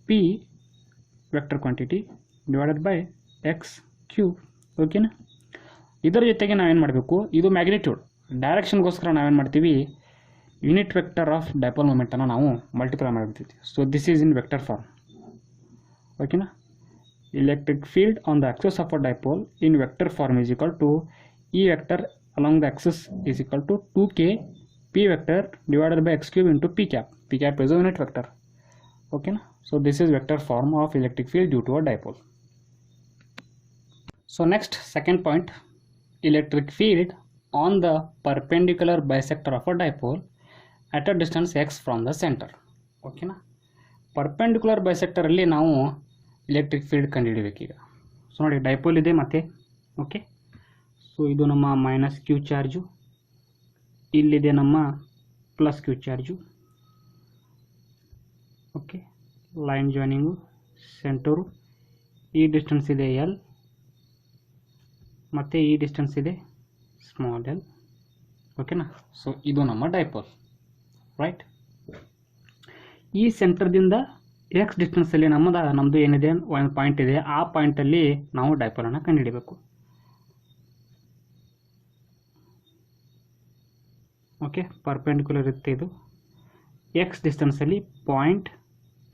p vector quantity divided by x cube ಓಕೆನಾ. ಇದರ ಜೊತೆಗೆ ನಾವೇನು ಮಾಡಬೇಕು ಇದು ಮ್ಯಾಗ್ನಿಟ್ಯೂಡ್ ಡೈರೆಕ್ಷನ್ಗೋಸ್ಕರ ನಾವೇನು ಮಾಡ್ತೀವಿ ಯೂನಿಟ್ ವೆಕ್ಟರ್ ಆಫ್ ಡೈಪೋಲ್ ಮೊಮೆಂಟನ್ನು ನಾವು ಮಲ್ಟಿಪ್ಲೈ ಮಾಡಿರ್ತೀವಿ. So this is in vector form ಓಕೆನಾ. electric field on the axis of a dipole in vector form is equal to E vector along the axis is equal to 2k p vector divided by x cube into p cap. P cap is a unit vector okay na? So this is vector form of electric field due to a dipole. So next second point, electric field on the perpendicular bisector of a dipole at a distance x from the center okay na. Perpendicular bisector ಅಲ್ಲಿ ನಾವು electric field ಕಂಡುಹಿಡಬೇಕೀಗ. So ನೋಡಿ dipole ಇದೆ ಮತ್ತೆ okay. So ಇದು ನಮ್ಮ -q charge, ಇಲ್ಲಿದೆ ನಮ್ಮ +q charge okay. Line joining centre, ಈ ಡಿಸ್ಟೆನ್ಸ್ ಇದೆ L ಮತ್ತು ಈ ಡಿಸ್ಟೆನ್ಸ್ ಇದೆ ಸ್ಮಾಲ್ l ಓಕೆನಾ. ಸೊ ಇದು ನಮ್ಮ ಡೈಪೋಲ್ ರೈಟ್. ಈ ಸೆಂಟರ್ದಿಂದ ಎಕ್ಸ್ ಡಿಸ್ಟೆನ್ಸಲ್ಲಿ ನಮ್ಮದು ಏನಿದೆ ಒಂದು ಪಾಯಿಂಟ್ ಇದೆ, ಆ ಪಾಯಿಂಟಲ್ಲಿ ನಾವು ಡೈಪೋಲನ್ನು ಕಂಡುಹಿಡಬೇಕು ಓಕೆ. ಪರ್ಪೆಂಡಿಕ್ಯುಲರ್ ಇರುತ್ತೆ ಇದು ಎಕ್ಸ್ ಡಿಸ್ಟೆನ್ಸಲ್ಲಿ ಪಾಯಿಂಟ್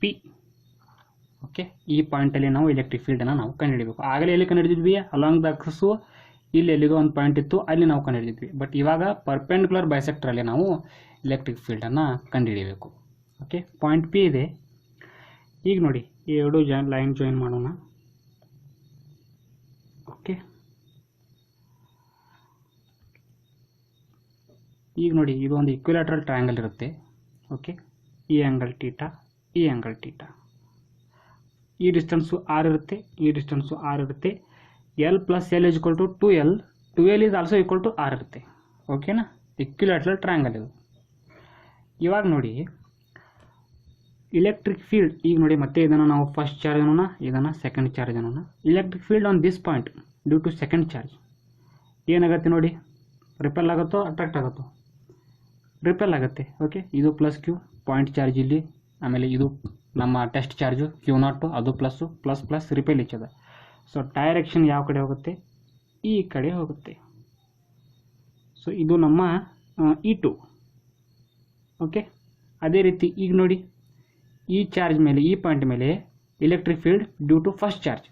ಪಿ ಓಕೆ. ಈ ಪಾಯಿಂಟಲ್ಲಿ ನಾವು ಎಲೆಕ್ಟ್ರಿಕ್ ಫೀಲ್ಡನ್ನು ನಾವು ಕಂಡುಹಿಡಬೇಕು. ಆಗಲೇ ಎಲ್ಲಿ ಕಂಡುಹಿಡಿದ್ವಿ ಅಲಾಂಗ್ ದ ಆಕ್ಸಿಸ್ಸು, ಇಲ್ಲಿ ಎಲ್ಲಿಗೋ ಒಂದು ಪಾಯಿಂಟ್ ಇತ್ತು ಅಲ್ಲಿ ನಾವು ಕಂಡುಹಿಡಿದ್ವಿ. ಬಟ್ ಇವಾಗ ಪರ್ಪೆಂಡಿಕ್ಯುಲರ್ ಬೈಸೆಕ್ಟ್ರಲ್ಲಿ ನಾವು ಎಲೆಕ್ಟ್ರಿಕ್ ಫೀಲ್ಡನ್ನು ಕಂಡುಹಿಡಬೇಕು ಓಕೆ. ಪಾಯಿಂಟ್ ಪಿ ಇದೆ. ಈಗ ನೋಡಿ ಈ ಎರಡು ಲೈನ್ ಜಾಯಿನ್ ಮಾಡೋಣ ಓಕೆ. ಈಗ ನೋಡಿ ಇದು ಒಂದು ಇಕ್ವಿಲ್ಯಾಟ್ರಲ್ ಟ್ರಯಾಂಗಲ್ ಇರುತ್ತೆ ಓಕೆ. ಈ ಆ್ಯಂಗಲ್ ಟೀಟಾ, ಈ ಆ್ಯಂಗಲ್ ಟೀಟಾ, ಈ ಡಿಸ್ಟೆನ್ಸು ಆರ್ ಇರುತ್ತೆ, ಈ ಡಿಸ್ಟೆನ್ಸು ಆರ್ ಇರುತ್ತೆ. L + L is equal to 2L, 2L is also equal to R ಇರುತ್ತೆ ಓಕೆನಾ. ಇಕ್ವಿಲ್ಯಾಟ್ರಲ್ ಟ್ರಯಾಂಗಲ್ ಇದು. ಇವಾಗ ನೋಡಿ ಇಲೆಕ್ಟ್ರಿಕ್ ಫೀಲ್ಡ್, ಈಗ ನೋಡಿ ಮತ್ತೆ ಇದನ್ನು ನಾವು ಫಸ್ಟ್ ಚಾರ್ಜ್ ಅನ್ನೋಣ, ಇದನ್ನು ಸೆಕೆಂಡ್ ಚಾರ್ಜ್ ಅನ್ನೋಣ. Electric field on this point due to second charge ಏನಾಗುತ್ತೆ ನೋಡಿ, ರಿಪೆಲ್ ಆಗುತ್ತೋ ಅಟ್ರಾಕ್ಟ್ ಆಗುತ್ತೋ, ರಿಪೆಲ್ ಆಗುತ್ತೆ ಓಕೆ. ಇದು +q ಪಾಯಿಂಟ್ ಚಾರ್ಜ್ ಇಲ್ಲಿ, ಆಮೇಲೆ ಇದು ನಮ್ಮ ಟೆಸ್ಟ್ ಚಾರ್ಜು Q0 ಅದು ಪ್ಲಸ್ ರಿಪೆಲ್ ಇಚ್ಚದ. ಸೊ ಡೈರೆಕ್ಷನ್ ಯಾವ ಕಡೆ ಹೋಗುತ್ತೆ, ಈ ಕಡೆ ಹೋಗುತ್ತೆ. ಸೊ ಇದು ನಮ್ಮ E2 ಓಕೆ. ಅದೇ ರೀತಿ ಈಗ ನೋಡಿ ಈ ಚಾರ್ಜ್ ಮೇಲೆ, ಈ ಪಾಯಿಂಟ್ ಮೇಲೆ electric field due to first charge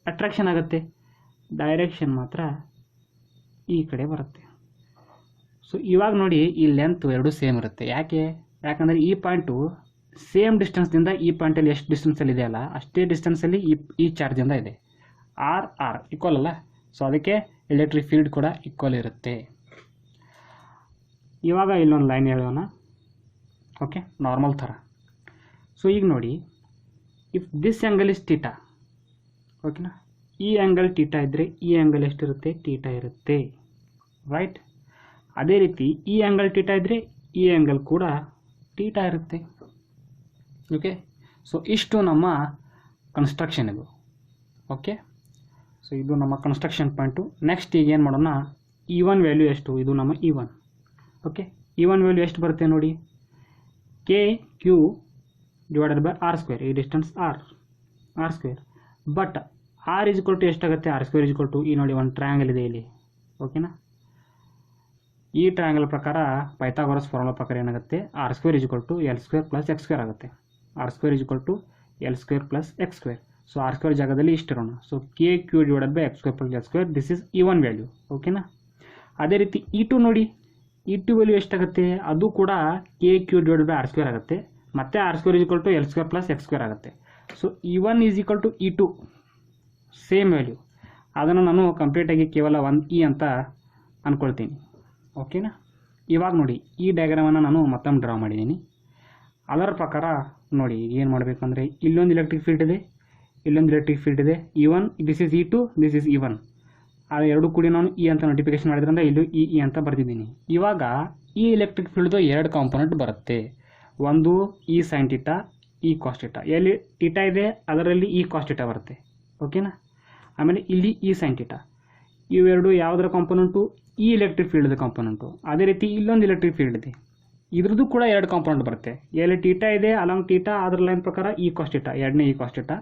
attraction ಆಗುತ್ತೆ, ಡೈರೆಕ್ಷನ್ ಮಾತ್ರ ಈ ಕಡೆ ಬರುತ್ತೆ. ಸೊ ಇವಾಗ ನೋಡಿ ಈ ಲೆಂತ್ ಎರಡು ಸೇಮ್ ಇರುತ್ತೆ. ಯಾಕಂದರೆ ಈ ಪಾಯಿಂಟು ಸೇಮ್ ಡಿಸ್ಟೆನ್ಸ್ದಿಂದ ಈ ಪಾಯಿಂಟಲ್ಲಿ ಎಷ್ಟು ಡಿಸ್ಟೆನ್ಸಲ್ಲಿ ಇದೆಯಲ್ಲ ಅಷ್ಟೇ ಡಿಸ್ಟೆನ್ಸಲ್ಲಿ ಈ ಚಾರ್ಜಿಂದ ಇದೆ. ಆರ್ ಈಕ್ವಲ್ ಅಲ್ಲ, ಸೊ ಅದಕ್ಕೆ ಎಲೆಕ್ಟ್ರಿಕ್ ಫೀಲ್ಡ್ ಕೂಡ ಈಕ್ವಲ್ ಇರುತ್ತೆ. ಇವಾಗ ಇಲ್ಲೊಂದು ಲೈನ್ ಹೇಳೋಣ ಓಕೆ, ನಾರ್ಮಲ್ ಥರ. ಸೊ ಈಗ ನೋಡಿ if this angle is theta ಓಕೆನಾ, ಈ ಆ್ಯಂಗಲ್ ಟೀಟಾ ಇದ್ದರೆ ಈ ಆ್ಯಂಗಲ್ ಎಷ್ಟಿರುತ್ತೆ ಟೀಟಾ ಇರುತ್ತೆ ರೈಟ್. ಅದೇ ರೀತಿ ಈ ಆ್ಯಂಗಲ್ ಟೀಟಾ ಇದ್ದರೆ ಈ ಆ್ಯಂಗಲ್ ಕೂಡ ಟೀಟಾ ಇರುತ್ತೆ ಓಕೆ. ಸೊ ಇಷ್ಟು ನಮ್ಮ ಕನ್ಸ್ಟ್ರಕ್ಷನ್ ಇದು ಓಕೆ. ಸೊ ಇದು ನಮ್ಮ ಕನ್ಸ್ಟ್ರಕ್ಷನ್ ಪಾಯಿಂಟು. ನೆಕ್ಸ್ಟ್ ಈಗ ಏನು ಮಾಡೋಣ, E1 ವ್ಯಾಲ್ಯೂ ಎಷ್ಟು, ಇದು ನಮ್ಮ E1 ಓಕೆ. E1 ವ್ಯಾಲ್ಯೂ ಎಷ್ಟು ಬರುತ್ತೆ ನೋಡಿ, KQ ಡಿವೈಡೆಡ್ ಬೈ R², ಈ ಡಿಸ್ಟೆನ್ಸ್ R². ಬಟ್ R = ಎಷ್ಟಾಗುತ್ತೆ, R² = ಈ ನೋಡಿ ಒಂದು ಟ್ರಯಾಂಗಲ್ ಇದೆ ಇಲ್ಲಿ ಓಕೆನಾ. ಈ ಟ್ರಯಾಂಗಲ್ ಪ್ರಕಾರ ಪೈಥಾಗೋರಸ್ ಫಾರ್ಮುಲಾ ಪ್ರಕಾರ ಏನಾಗುತ್ತೆ r² = l² + x² ಆಗುತ್ತೆ. r² = l² + x². So r² ಜಾಗದಲ್ಲಿ ಇಷ್ಟಿರೋಣ. So kq / x² + l², this is even value. ಓಕೆನಾ. ಅದೇ ರೀತಿ E2 ನೋಡಿ, E2 ವ್ಯಾಲ್ಯೂ ಎಷ್ಟಾಗುತ್ತೆ, ಅದು ಕೂಡ kq / r² ಆಗುತ್ತೆ. ಮತ್ತೆ r² = l² + x² ಆಗುತ್ತೆ. So E1 = E2 same value. ಅದನ್ನು ನಾನು ಕಂಪ್ಲೀಟಾಗಿ ಕೇವಲ 1e ಅಂತ ಅಂದ್ಕೊಳ್ತೀನಿ. ಓಕೆನಾ. ಇವಾಗ ನೋಡಿ ಈ ಡಯಾಗ್ರಾಮನ್ನು ನಾನು ಮತ್ತೊಮ್ಮೆ ಡ್ರಾ ಮಾಡಿದ್ದೀನಿ. ಅದರ ಪ್ರಕಾರ ನೋಡಿ ಏನು ಮಾಡಬೇಕಂದ್ರೆ ಇಲ್ಲೊಂದು ಎಲೆಕ್ಟ್ರಿಕ್ ಫೀಲ್ಡ್ ಇದೆ, ಇಲ್ಲೊಂದು ಎಲೆಕ್ಟ್ರಿಕ್ ಫೀಲ್ಡ್ ಇದೆ. E1 this is E2, this is E1. ಆ ಎರಡು ಕೂಡಿ ನಾನು E ಅಂತ ನೋಟಿಫಿಕೇಶನ್ ಮಾಡಿದ್ರಿಂದ ಇಲ್ಲೂ E ಅಂತ ಬರ್ತಿದ್ದೀನಿ. ಇವಾಗ ಈ ಎಲೆಕ್ಟ್ರಿಕ್ ಫೀಲ್ಡ್ದು ಎರಡು ಕಾಂಪೋನೆಂಟ್ ಬರುತ್ತೆ. ಒಂದು E sin θ, E cos θ. ಎಲ್ಲಿ θ ಇದೆ ಅದರಲ್ಲಿ E cos θ ಬರುತ್ತೆ. ಓಕೆನಾ. ಆಮೇಲೆ ಇಲ್ಲಿ E sin θ. ಇವೆರಡು ಯಾವುದರ ಕಾಂಪೋನೆಂಟು, ಈ ಎಲೆಕ್ಟ್ರಿಕ್ ಫೀಲ್ಡ್ದ ಕಾಂಪೋನೆಂಟು. ಅದೇ ರೀತಿ ಇಲ್ಲೊಂದು ಎಲೆಕ್ಟ್ರಿಕ್ ಫೀಲ್ಡ್ ಇದೆ, ಇದ್ರದ್ದು ಕೂಡ ಎರಡು ಕಾಂಪೋನೆಂಟ್ ಬರುತ್ತೆ. ಎಲ್ಲಿ θ ಇದೆ ಅಲಾಂಗ್ θ ಅದರ ಲೈನ್ ಪ್ರಕಾರ E cos θ, ಎರಡನೇ E cos θ.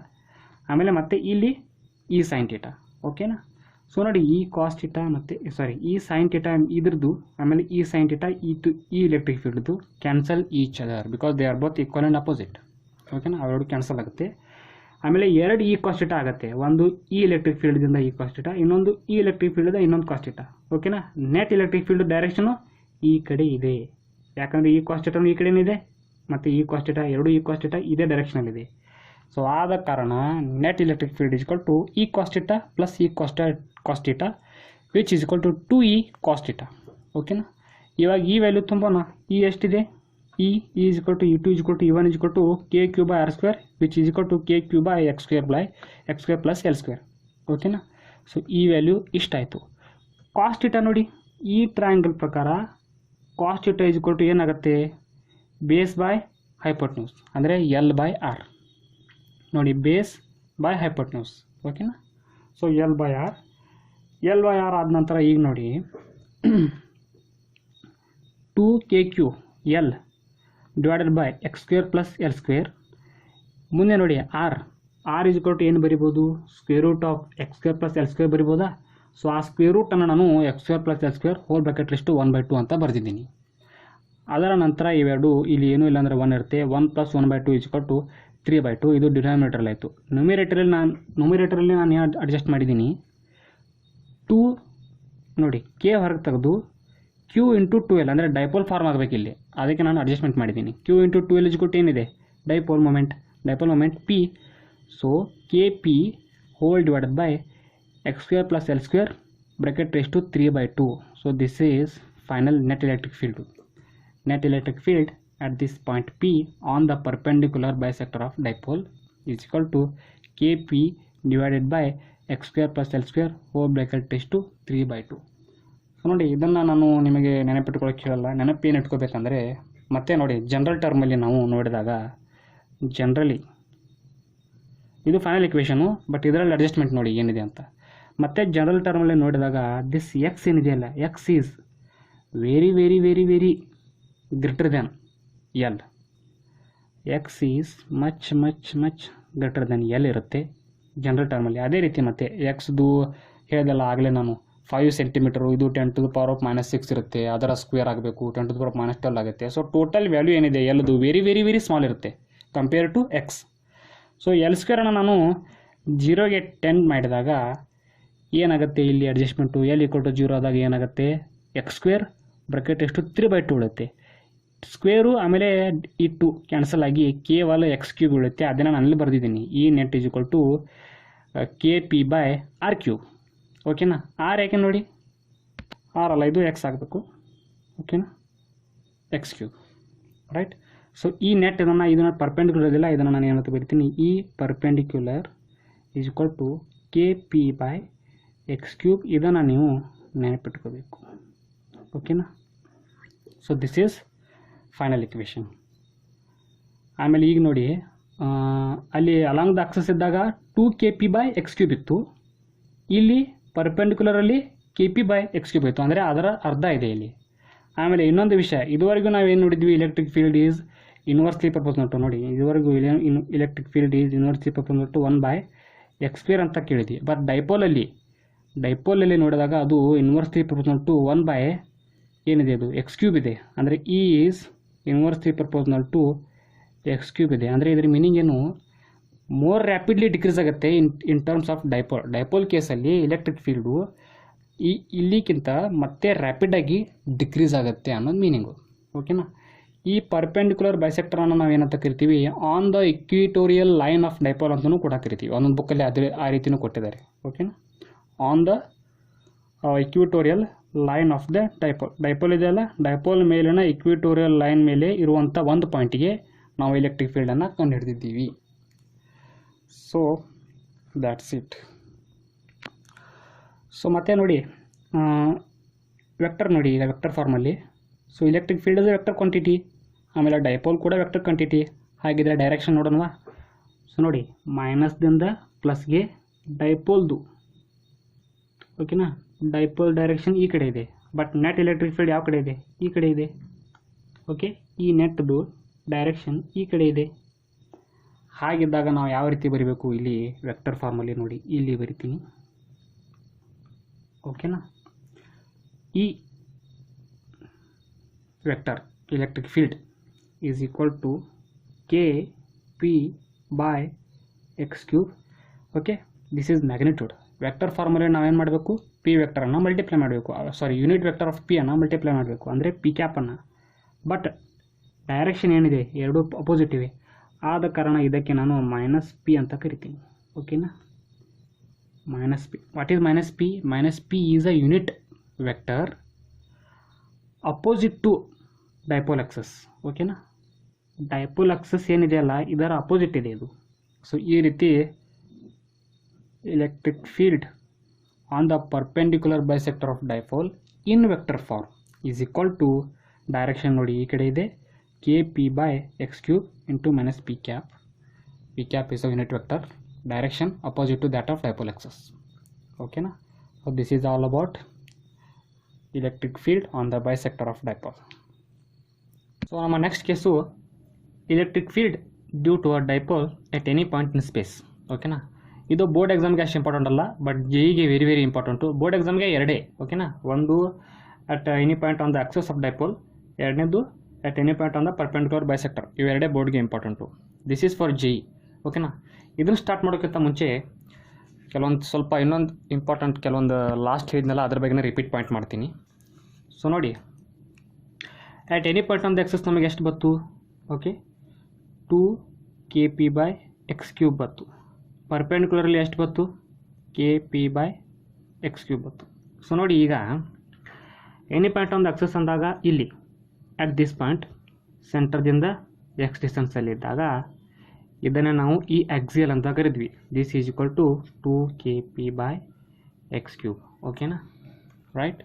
ಆಮೇಲೆ ಮತ್ತೆ ಇಲ್ಲಿ E sin θ. ಓಕೆನಾ. ಸೊ ನೋಡಿ E cos θ ಮತ್ತು E sin θ ಇದ್ರದ್ದು, ಆಮೇಲೆ E sin θ ಈ ಎಲೆಕ್ಟ್ರಿಕ್ ಫೀಲ್ಡ್ದು cancel each other because they are both equal and opposite. ಓಕೆನಾ. ಅವೆರಡು ಕ್ಯಾನ್ಸಲ್ ಆಗುತ್ತೆ. ಆಮೇಲೆ ಎರಡು E cos θ ಆಗುತ್ತೆ. ಒಂದು ಈ ಎಲೆಕ್ಟ್ರಿಕ್ ಫೀಲ್ಡ್ದಿಂದ E cos θ, ಇನ್ನೊಂದು ಈ ಎಲೆಕ್ಟ್ರಿಕ್ ಫೀಲ್ಡ್ದ ಇನ್ನೊಂದು cos θ. ಓಕೆನಾ. ನೆಟ್ ಎಲೆಕ್ಟ್ರಿಕ್ ಫೀಲ್ಡ್ ಡೈರೆಕ್ಷನು ಈ ಕಡೆ ಇದೆ, ಯಾಕಂದರೆ E cos θ ಈ ಕಡೆನಿದೆ ಮತ್ತು E cos θ ಎರಡು E cos θ ಇದೇ ಡೈರೆಕ್ಷನಲ್ಲಿದೆ. ಸೊ ಆದ ಕಾರಣ net electric field = E cos θ + E cos θ which is = 2E cos θ. ಓಕೆನಾ. ಇವಾಗ ಈ ವ್ಯಾಲ್ಯೂ ತುಂಬೋಣ. E ಎಷ್ಟಿದೆ, E = E2 = E1 = kq / r² which is = kq / x² + l². ಓಕೆನಾ. ಸೊ ಈ ವ್ಯಾಲ್ಯೂ ಇಷ್ಟಾಯಿತು. cos θ ನೋಡಿ, ಈ ಟ್ರಯಾಂಗಲ್ ಪ್ರಕಾರ cos θ = ಏನಾಗುತ್ತೆ, ಬೇಸ್ ಬೈ ಹೈಪೋಟೆನ್ಯೂಸ್ ಅಂದರೆ l/r. ನೋಡಿ ಬೇಸ್ ಬೈ ಹೈಪೋಟೆನ್ಯೂಸ್. ಓಕೆನಾ. ಸೊ l/r ಆದ ನಂತರ ಈಗ ನೋಡಿ 2kq l / x² + l². ಮುಂದೆ ನೋಡಿ r = ಏನು ಬರಿಬೋದು, √x² + l² ಬರಿಬೋದಾ. ಸೊ ಆ ಸ್ಕ್ವೇರ್ ರೂಟನ್ನು ನಾನು x² + l² hole bracket list 1/2 ಅಂತ ಬರೆದಿದ್ದೀನಿ. ಅದರ ನಂತರ ಇವೆರಡು ಇಲ್ಲಿ ಏನೂ ಇಲ್ಲ ಅಂದರೆ 1 ಇರುತ್ತೆ. 1 + 1/2 = 3/2. ಇದು ಡಿನಾಮಿನೇಟರಲ್ಲಿ ಆಯಿತು. ನ್ಯೂಮಿರೇಟರಲ್ಲಿ ನಾನು ಏನು ಅಡ್ಜಸ್ಟ್ ಮಾಡಿದ್ದೀನಿ, 2 ನೋಡಿ k ಹೊರಗೆ ತೆಗೆದು q × 2l ಅಂದರೆ ಡೈಪೋಲ್ ಫಾರ್ಮ್ ಆಗಬೇಕು ಇಲ್ಲಿ, ಅದಕ್ಕೆ ನಾನು ಅಡ್ಜಸ್ಟ್ಮೆಂಟ್ ಮಾಡಿದ್ದೀನಿ. q × 2l = ಏನಿದೆ, dipole moment p. So kp whole divided by x² + l² bracket raise to 3/2. So this is final net electric field at this point P on the perpendicular bisector of dipole is equal to kp divided by x² + l² whole bracket raised to 3/2. So ನೋಡಿ ಇದನ್ನು ನಾನು ನಿಮಗೆ ನೆನಪಿಟ್ಕೊಳ್ಳೋಕೆ ಹೇಳಲ್ಲ. ನೆನಪೇನು ಇಟ್ಕೋಬೇಕಂದ್ರೆ ಮತ್ತೆ ನೋಡಿ general ಟರ್ಮಲ್ಲಿ ನಾವು ನೋಡಿದಾಗ, generally ಇದು ಫೈನಲ್ ಇಕ್ವೇಷನು, ಬಟ್ ಇದರಲ್ಲಿ ಅಡ್ಜಸ್ಟ್ಮೆಂಟ್ ನೋಡಿ ಏನಿದೆ ಅಂತ. ಮತ್ತೆ ಜನರಲ್ ಟರ್ಮಲ್ಲಿ ನೋಡಿದಾಗ ದಿಸ್ ಎಕ್ಸ್ ಏನಿದೆಯಲ್ಲ, X is very very very very greater than L. X is much greater than L ಇರುತ್ತೆ ಜನರಲ್ ಟರ್ಮಲ್ಲಿ. ಅದೇ ರೀತಿ ಮತ್ತೆ ಎಕ್ಸ್ದು ಹೇಳಿದೆಲ್ಲ ಆಗಲೇ ನಾನು 5 ಸೆಂಟಿಮೀಟರು, ಇದು 10⁻⁻6 ಇರುತ್ತೆ, ಅದರ ಸ್ಕ್ವೇರ್ ಆಗಬೇಕು 10⁻12 ಆಗುತ್ತೆ. ಸೊ ಟೋಟಲ್ ವ್ಯಾಲ್ಯೂ ಏನಿದೆ ಎಲ್ದು ವೆರಿ ವೆರಿ ವೆರಿ ಸ್ಮಾಲ್ ಇರುತ್ತೆ compare to x. So l² ನಾನು 0ಗೆ 10 ಮಾಡಿದಾಗ ಏನಾಗುತ್ತೆ, ಇಲ್ಲಿ ಅಡ್ಜಸ್ಟ್ಮೆಂಟು l = 0 ಆದಾಗ ಏನಾಗುತ್ತೆ, x² ಬ್ರಾಕೆಟ್ ಎಷ್ಟು 3/2 ಉಳುತ್ತೆ. ಸ್ಕ್ವೇರು ಆಮೇಲೆ ಈ 2 ಕ್ಯಾನ್ಸಲ್ ಆಗಿ ಕೇವಲ x³ ಉಳುತ್ತೆ. ಅದನ್ನು ನಾನು ಅಲ್ಲಿ ಬರೆದಿದ್ದೀನಿ, ಈ ನೆಟ್ = kp/r³. ಓಕೆನಾ. ಆರ್ ಯಾಕೆ ನೋಡಿ, ಆರ್ ಅಲ್ಲ, ಇದು ಎಕ್ಸ್ ಆಗಬೇಕು. ಓಕೆನಾ, x³ ರೈಟ್. ಸೊ ಈ ನೆಟ್ ಇದನ್ನು ಪರ್ಪೆಂಡಿಕ್ಯುಲರ್ ಇದೆಲ್ಲ, ಇದನ್ನು ನಾನು ಏನಂತ ಬರೀತೀನಿ, ಈ ಪರ್ಪೆಂಡಿಕ್ಯುಲರ್ = kp/x³. ಇದನ್ನು ನೀವು ನೆನಪಿಟ್ಕೋಬೇಕು. ಓಕೆನಾ. So this is final equation. ಆಮೇಲೆ ಈಗ ನೋಡಿ ಅಲ್ಲಿ ಅಲಾಂಗ್ ದ ಆಕ್ಸಸ್ ಇದ್ದಾಗ 2kp/x³ ಇತ್ತು, ಇಲ್ಲಿ ಪರ್ಪೆಂಡಿಕ್ಯುಲರಲ್ಲಿ kp/x³ ಇತ್ತು, ಅಂದರೆ ಅದರ ಅರ್ಧ ಇದೆ ಇಲ್ಲಿ. ಆಮೇಲೆ ಇನ್ನೊಂದು ವಿಷಯ, ಇದುವರೆಗೂ ನಾವೇನು ನೋಡಿದ್ವಿ, electric field is inversely proportional to. ನೋಡಿ ಇದುವರೆಗೂ electric field is inversely proportional to 1/x² ಅಂತ ಕೇಳಿದ್ವಿ. ಬಟ್ ಡೈಪೋಲಲ್ಲಿ ನೋಡಿದಾಗ ಅದು ಇನ್ವರ್ಸ್ಲಿ ಪ್ರಪೋರ್ಷನಲ್ ಟು 1/kp ಏನಿದೆ ಅದು ಎಕ್ಸ್ ಕ್ಯೂಬ್ ಇದೆ, ಅಂದರೆ E is inversely proportional to x cube ಇದೆ. ಅಂದರೆ ಇದರ ಮೀನಿಂಗ್ ಏನು, ಮೋರ್ ರ್ಯಾಪಿಡ್ಲಿ ಡಿಕ್ರೀಸ್ ಆಗುತ್ತೆ in terms of dipole. Dipole ಕೇಸಲ್ಲಿ ಎಲೆಕ್ಟ್ರಿಕ್ ಫೀಲ್ಡು ಇಲ್ಲಿಗಿಂತ ಮತ್ತೆ ರ್ಯಾಪಿಡಾಗಿ ಡಿಕ್ರೀಸ್ ಆಗುತ್ತೆ ಅನ್ನೋದು ಮೀನಿಂಗು. ಓಕೆನಾ. ಈ ಪರ್ಪೆಂಡಿಕ್ಯುಲರ್ ಬೈಸೆಕ್ಟರನ್ನು ನಾವು ಏನಂತ ಕರಿತೀವಿ, on the equatorial line of dipole ಅಂತಲೂ ಕೂಡ ಕರಿತೀವಿ. ಒಂದೊಂದು ಬುಕ್ಕಲ್ಲಿ ಅದೇ ಆ ರೀತಿಯೂ ಕೊಟ್ಟಿದ್ದಾರೆ. ಓಕೆನಾ. On the equatorial line of the dipole. Dipole ಇದೆಯಲ್ಲ, ಡೈಪೋಲ್ ಮೇಲಿನ ಇಕ್ವಿಟೋರಿಯಲ್ ಲೈನ್ ಮೇಲೆ ಇರುವಂಥ ಒಂದು ಪಾಯಿಂಟಿಗೆ ನಾವು ಎಲೆಕ್ಟ್ರಿಕ್ ಫೀಲ್ಡನ್ನು ಕಂಡುಹಿಡಿದಿದ್ದೀವಿ. So that's it. ಸೊ ಮತ್ತೆ ನೋಡಿ ವೆಕ್ಟರ್ ನೋಡಿ, ಈಗ ವೆಕ್ಟರ್ ಫಾರ್ಮಲ್ಲಿ. So electric field is vector quantity, ಆಮೇಲೆ ಡೈಪೋಲ್ ಕೂಡ ವೆಕ್ಟರ್ ಕ್ವಾಂಟಿಟಿ. ಹಾಗಿದ್ರೆ ಡೈರೆಕ್ಷನ್ ನೋಡೋಣವಾ. ಸೊ ನೋಡಿ, ಮೈನಸ್ದಿಂದ ಪ್ಲಸ್ಗೆ ಡೈಪೋಲ್ದು. ಓಕೆನಾ. ಡೈಪೋಲ್ ಡೈರೆಕ್ಷನ್ ಈ ಕಡೆ ಇದೆ, ಬಟ್ ನೆಟ್ ಎಲೆಕ್ಟ್ರಿಕ್ ಫೀಲ್ಡ್ ಯಾವ ಕಡೆ ಇದೆ, ಈ ಕಡೆ ಇದೆ. ಓಕೆ, ಈ ನೆಟ್ದು ಡೈರೆಕ್ಷನ್ ಈ ಕಡೆ ಇದೆ. ಹಾಗಿದ್ದಾಗ ನಾವು ಯಾವ ರೀತಿ ಬರೀಬೇಕು, ಇಲ್ಲಿ ವೆಕ್ಟರ್ ಫಾರ್ಮಲ್ಲಿ ನೋಡಿ ಇಲ್ಲಿ ಬರಿತೀನಿ. ಓಕೆನಾ. ಈ vector electric field is equal to kp by x cube. okay, this is magnitude. Vector formula ನಾವೇನು ಮಾಡಬೇಕು, ಪಿ ವೆಕ್ಟರನ್ನು ಮಲ್ಟಿಪ್ಲೈ ಮಾಡಬೇಕು, ಸಾರಿ ಯೂನಿಟ್ ವೆಕ್ಟರ್ ಆಫ್ ಪಿ ಅನ್ನು ಮಲ್ಟಿಪ್ಲೈ ಮಾಡಬೇಕು, ಅಂದರೆ ಪಿ ಕ್ಯಾಪನ್ನು. ಬಟ್ ಡೈರೆಕ್ಷನ್ ಏನಿದೆ ಎರಡು ಅಪೋಸಿಟ್ ಇವೆ, ಆದ ಕಾರಣ ಇದಕ್ಕೆ ನಾನು ಮೈನಸ್ ಪಿ ಅಂತ ಕರಿತೀನಿ. ಓಕೆನಾ. Minus p. What is minus p? Minus p is a unit vector opposite to dipole axis. ಓಕೆನಾ. ಡೈಪೋಲ್ ಆಕ್ಸಸ್ ಏನಿದೆಯಲ್ಲ ಇದರ ಅಪೋಸಿಟ್ ಇದೆ ಇದು. ಸೊ ಈ ರೀತಿ electric field on the perpendicular bisector of dipole in vector form is equal to, direction ನೋಡಿ ಈ ಕಡೆ ಇದೆ, k P by X cube into minus p cap. P cap is a unit vector, direction opposite to that of dipole axis. ಓಕೆನಾ. So this is all about electric field on the bisector of dipole. So ನಮ್ಮ next case electric field due to a dipole at any point in space. ಓಕೆನಾ. ಇದು board ಎಕ್ಸಾಮ್ಗೆ ಅಷ್ಟು important ಅಲ್ಲ, but ಜೆಇಗೆ very very important. Board ಎಕ್ಸಾಮ್ಗೆ ಎರಡೇ. ಓಕೆನಾ. ಒಂದು at any point on the axis of dipole, ಎರಡನೇದು at any point on the perpendicular bisector. ಇವೆರಡೇ ಬೋರ್ಡ್ಗೆ important. This is for JEE. ಓಕೆನಾ. ಇದನ್ನು ಸ್ಟಾರ್ಟ್ ಮಾಡೋಕ್ಕಿಂತ ಮುಂಚೆ ಕೆಲವೊಂದು ಸ್ವಲ್ಪ ಇನ್ನೊಂದು ಇಂಪಾರ್ಟೆಂಟ್ ಕೆಲವೊಂದು ಲಾಸ್ಟ್ ಹೇಳಿದ್ನಲ್ಲ ಅದ್ರ ಬಗ್ಗೆ ರಿಪೀಟ್ ಪಾಯಿಂಟ್ ಮಾಡ್ತೀನಿ. ಸೊ ನೋಡಿ, at any point on the axis ನಮಗೆ ಎಷ್ಟು ಬತ್ತು? Okay, 2 kp by X cube ಬತ್ತು. ಪರ್ಪೆಂಡಿಕ್ಯುಲರ್ಲಿ ಎಷ್ಟು ಬತ್ತು? kp ಬೈ ಎಕ್ಸ್ ಕ್ಯೂಬ್ ಬತ್ತು. ಸೊ ನೋಡಿ, ಈಗ any point on the axis ಅಂದಾಗ ಇಲ್ಲಿ ಅಟ್ ದಿಸ್ ಪಾಯಿಂಟ್ ಸೆಂಟರ್ದಿಂದ ಎಕ್ಸ್ ಡಿಸ್ಟೆನ್ಸಲ್ಲಿದ್ದಾಗ ಇದನ್ನು ನಾವು ಈ ಆಕ್ಸಿಯಲ್ ಅಂತ ಕರಿದ್ವಿ. This is equal to 2 kp by X cube. ಓಕೆನಾ. ರೈಟ್.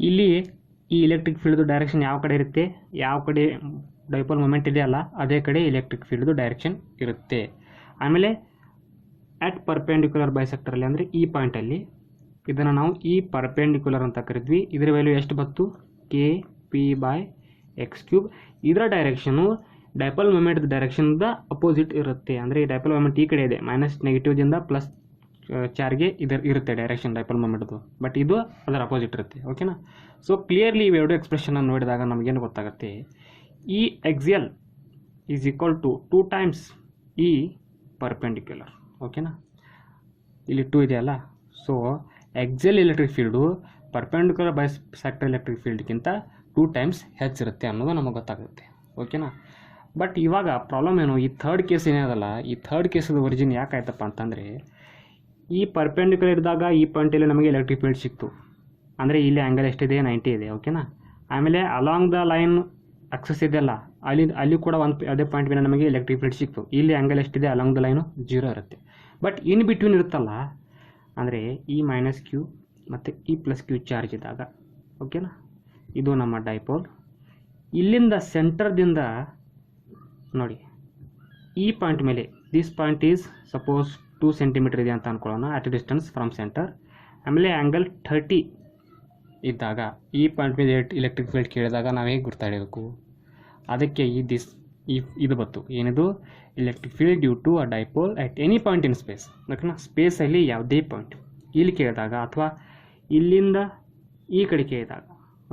ಇಲ್ಲಿ ಈ ಎಲೆಕ್ಟ್ರಿಕ್ ಫೀಲ್ಡ್ದು ಡೈರೆಕ್ಷನ್ ಯಾವ ಕಡೆ ಇರುತ್ತೆ, ಯಾವ ಕಡೆ ಡೈಪೋಲ್ ಮೂಮೆಂಟ್ ಇದೆಯಲ್ಲ ಅದೇ ಕಡೆ ಎಲೆಕ್ಟ್ರಿಕ್ ಫೀಲ್ಡ್ದು ಡೈರೆಕ್ಷನ್ ಇರುತ್ತೆ. ಆಮೇಲೆ ಅಟ್ ಪರ್ಪೆಂಡಿಕ್ಯುಲರ್ ಬೈಸೆಕ್ಟರಲ್ಲಿ ಅಂದರೆ ಈ ಪಾಯಿಂಟಲ್ಲಿ ಇದನ್ನು ನಾವು ಈ ಪರ್ಪೆಂಡಿಕ್ಯುಲರ್ ಅಂತ ಕರಿದ್ವಿ. ಇದರ ವ್ಯಾಲ್ಯೂ ಎಷ್ಟು ಬತ್ತು? kp by X cube. ಇದರ ಡೈರೆಕ್ಷನು ಡೈಪೋಲ್ ಮೂಮೆಂಟ್ ಡೈರೆಕ್ಷನ್ದ ಅಪೋಸಿಟ್ ಇರುತ್ತೆ. ಅಂದರೆ ಈ ಡೈಪೋಲ್ ಮೂಮೆಂಟ್ ಈ ಕಡೆ ಇದೆ, ಮೈನಸ್ ನೆಗೆಟಿವ್ದಿಂದ ಪ್ಲಸ್ ಚಾರ್ಗೆ ಇರುತ್ತೆ ಡೈರೆಕ್ಷನ್ ಡೈಪೋಲ್ ಮೂಮೆಂಟ್ದು, ಬಟ್ ಇದು ಅದರ ಅಪೋಸಿಟ್ ಇರುತ್ತೆ. ಓಕೆನಾ. ಸೊ ಕ್ಲಿಯರ್ಲಿ ಇವೆರಡು ಎಕ್ಸ್ಪ್ರೆಷನ್ ನೋಡಿದಾಗ ನಮಗೇನು ಗೊತ್ತಾಗುತ್ತೆ, ಈ axial is equal to 2 times ಈ ಪರ್ಪೆಂಡಿಕ್ಯುಲರ್. ಓಕೆನಾ. ಇಲ್ಲಿ 2 ಇದೆಯಲ್ಲ, so axial electric field perpendicular bisector electric ಫೀಲ್ಡ್ಗಿಂತ 2 ಟೈಮ್ಸ್ ಹೆಚ್ಚಿರುತ್ತೆ ಅನ್ನೋದು ನಮಗೆ ಗೊತ್ತಾಗುತ್ತೆ. ಓಕೆನಾ. ಬಟ್ ಇವಾಗ ಪ್ರಾಬ್ಲಮ್ ಏನು, ಈ ಥರ್ಡ್ ಕೇಸ್ ಏನೇದಲ್ಲ, ಈ ಥರ್ಡ್ ಕೇಸದ ಒರಿಜಿನ್ ಯಾಕಾಯ್ತಪ್ಪ ಅಂತಂದರೆ, ಈ ಪರ್ಪೆಂಡಿಕ್ಯುಲರ್ ಇದ್ದಾಗ ಈ ಪಾಯಿಂಟಲ್ಲಿ ನಮಗೆ ಎಲೆಕ್ಟ್ರಿಕ್ ಫೀಲ್ಡ್ ಸಿಕ್ತು. ಅಂದರೆ ಇಲ್ಲಿ ಆ್ಯಂಗಲ್ ಎಷ್ಟಿದೆ? 90 ಇದೆ. ಓಕೆನಾ. ಆಮೇಲೆ ಅಲಾಂಗ್ ದ ಲೈನ್ ಆಕ್ಸಸ್ ಇದೆಯಲ್ಲ, ಅಲ್ಲಿ ಕೂಡ ಅದೇ ಪಾಯಿಂಟ್ ಮೇಲೆ ನಮಗೆ ಎಲೆಕ್ಟ್ರಿಕ್ ಫೀಲ್ಡ್ ಸಿಕ್ತು. ಇಲ್ಲಿ ಆ್ಯಂಗಲ್ ಎಷ್ಟಿದೆ? ಅಲಾಂಗ್ ದ ಲೈನು 0 ಇರುತ್ತೆ. ಬಟ್ ಇನ್ ಬಿಟ್ವೀನ್ ಇರುತ್ತಲ್ಲ, ಅಂದರೆ ಈ ಮೈನಸ್ ಕ್ಯೂ ಮತ್ತು ಈ ಪ್ಲಸ್ ಕ್ಯೂ ಚಾರ್ಜ್ ಇದ್ದಾಗ. ಓಕೆನಾ. ಇದು ನಮ್ಮ ಡೈಪೋಲ್. ಇಲ್ಲಿಂದ ಸೆಂಟರ್ದಿಂದ ನೋಡಿ ಈ ಪಾಯಿಂಟ್ ಮೇಲೆ, this point is suppose 2 centimetre ಇದೆ ಅಂತ ಅಂದ್ಕೊಳ್ಳೋಣ ಅಟ್ ಡಿಸ್ಟೆನ್ಸ್ ಫ್ರಮ್ ಸೆಂಟರ್. ಆಮೇಲೆ ಆ್ಯಂಗಲ್ 30 ಇದ್ದಾಗ ಈ ಪಾಯಿಂಟ್ ಮೇಲೆ ಎಲೆಕ್ಟ್ರಿಕ್ ಫೀಲ್ಡ್ ಕೇಳಿದಾಗ ನಾವು ಹೇಗೆ ಗುರ್ತಾಡಬೇಕು? ಅದಕ್ಕೆ ಇದು ಬತ್ತು ಏನಿದು, electric field due to a dipole at any point in space. ಓಕೆನಾ. ಸ್ಪೇಸಲ್ಲಿ ಯಾವುದೇ ಪಾಯಿಂಟ್ ಇಲ್ಲಿ ಕೇಳಿದಾಗ ಅಥವಾ ಇಲ್ಲಿಂದ ಈ ಕಡೆ ಕೇಳಿದಾಗ,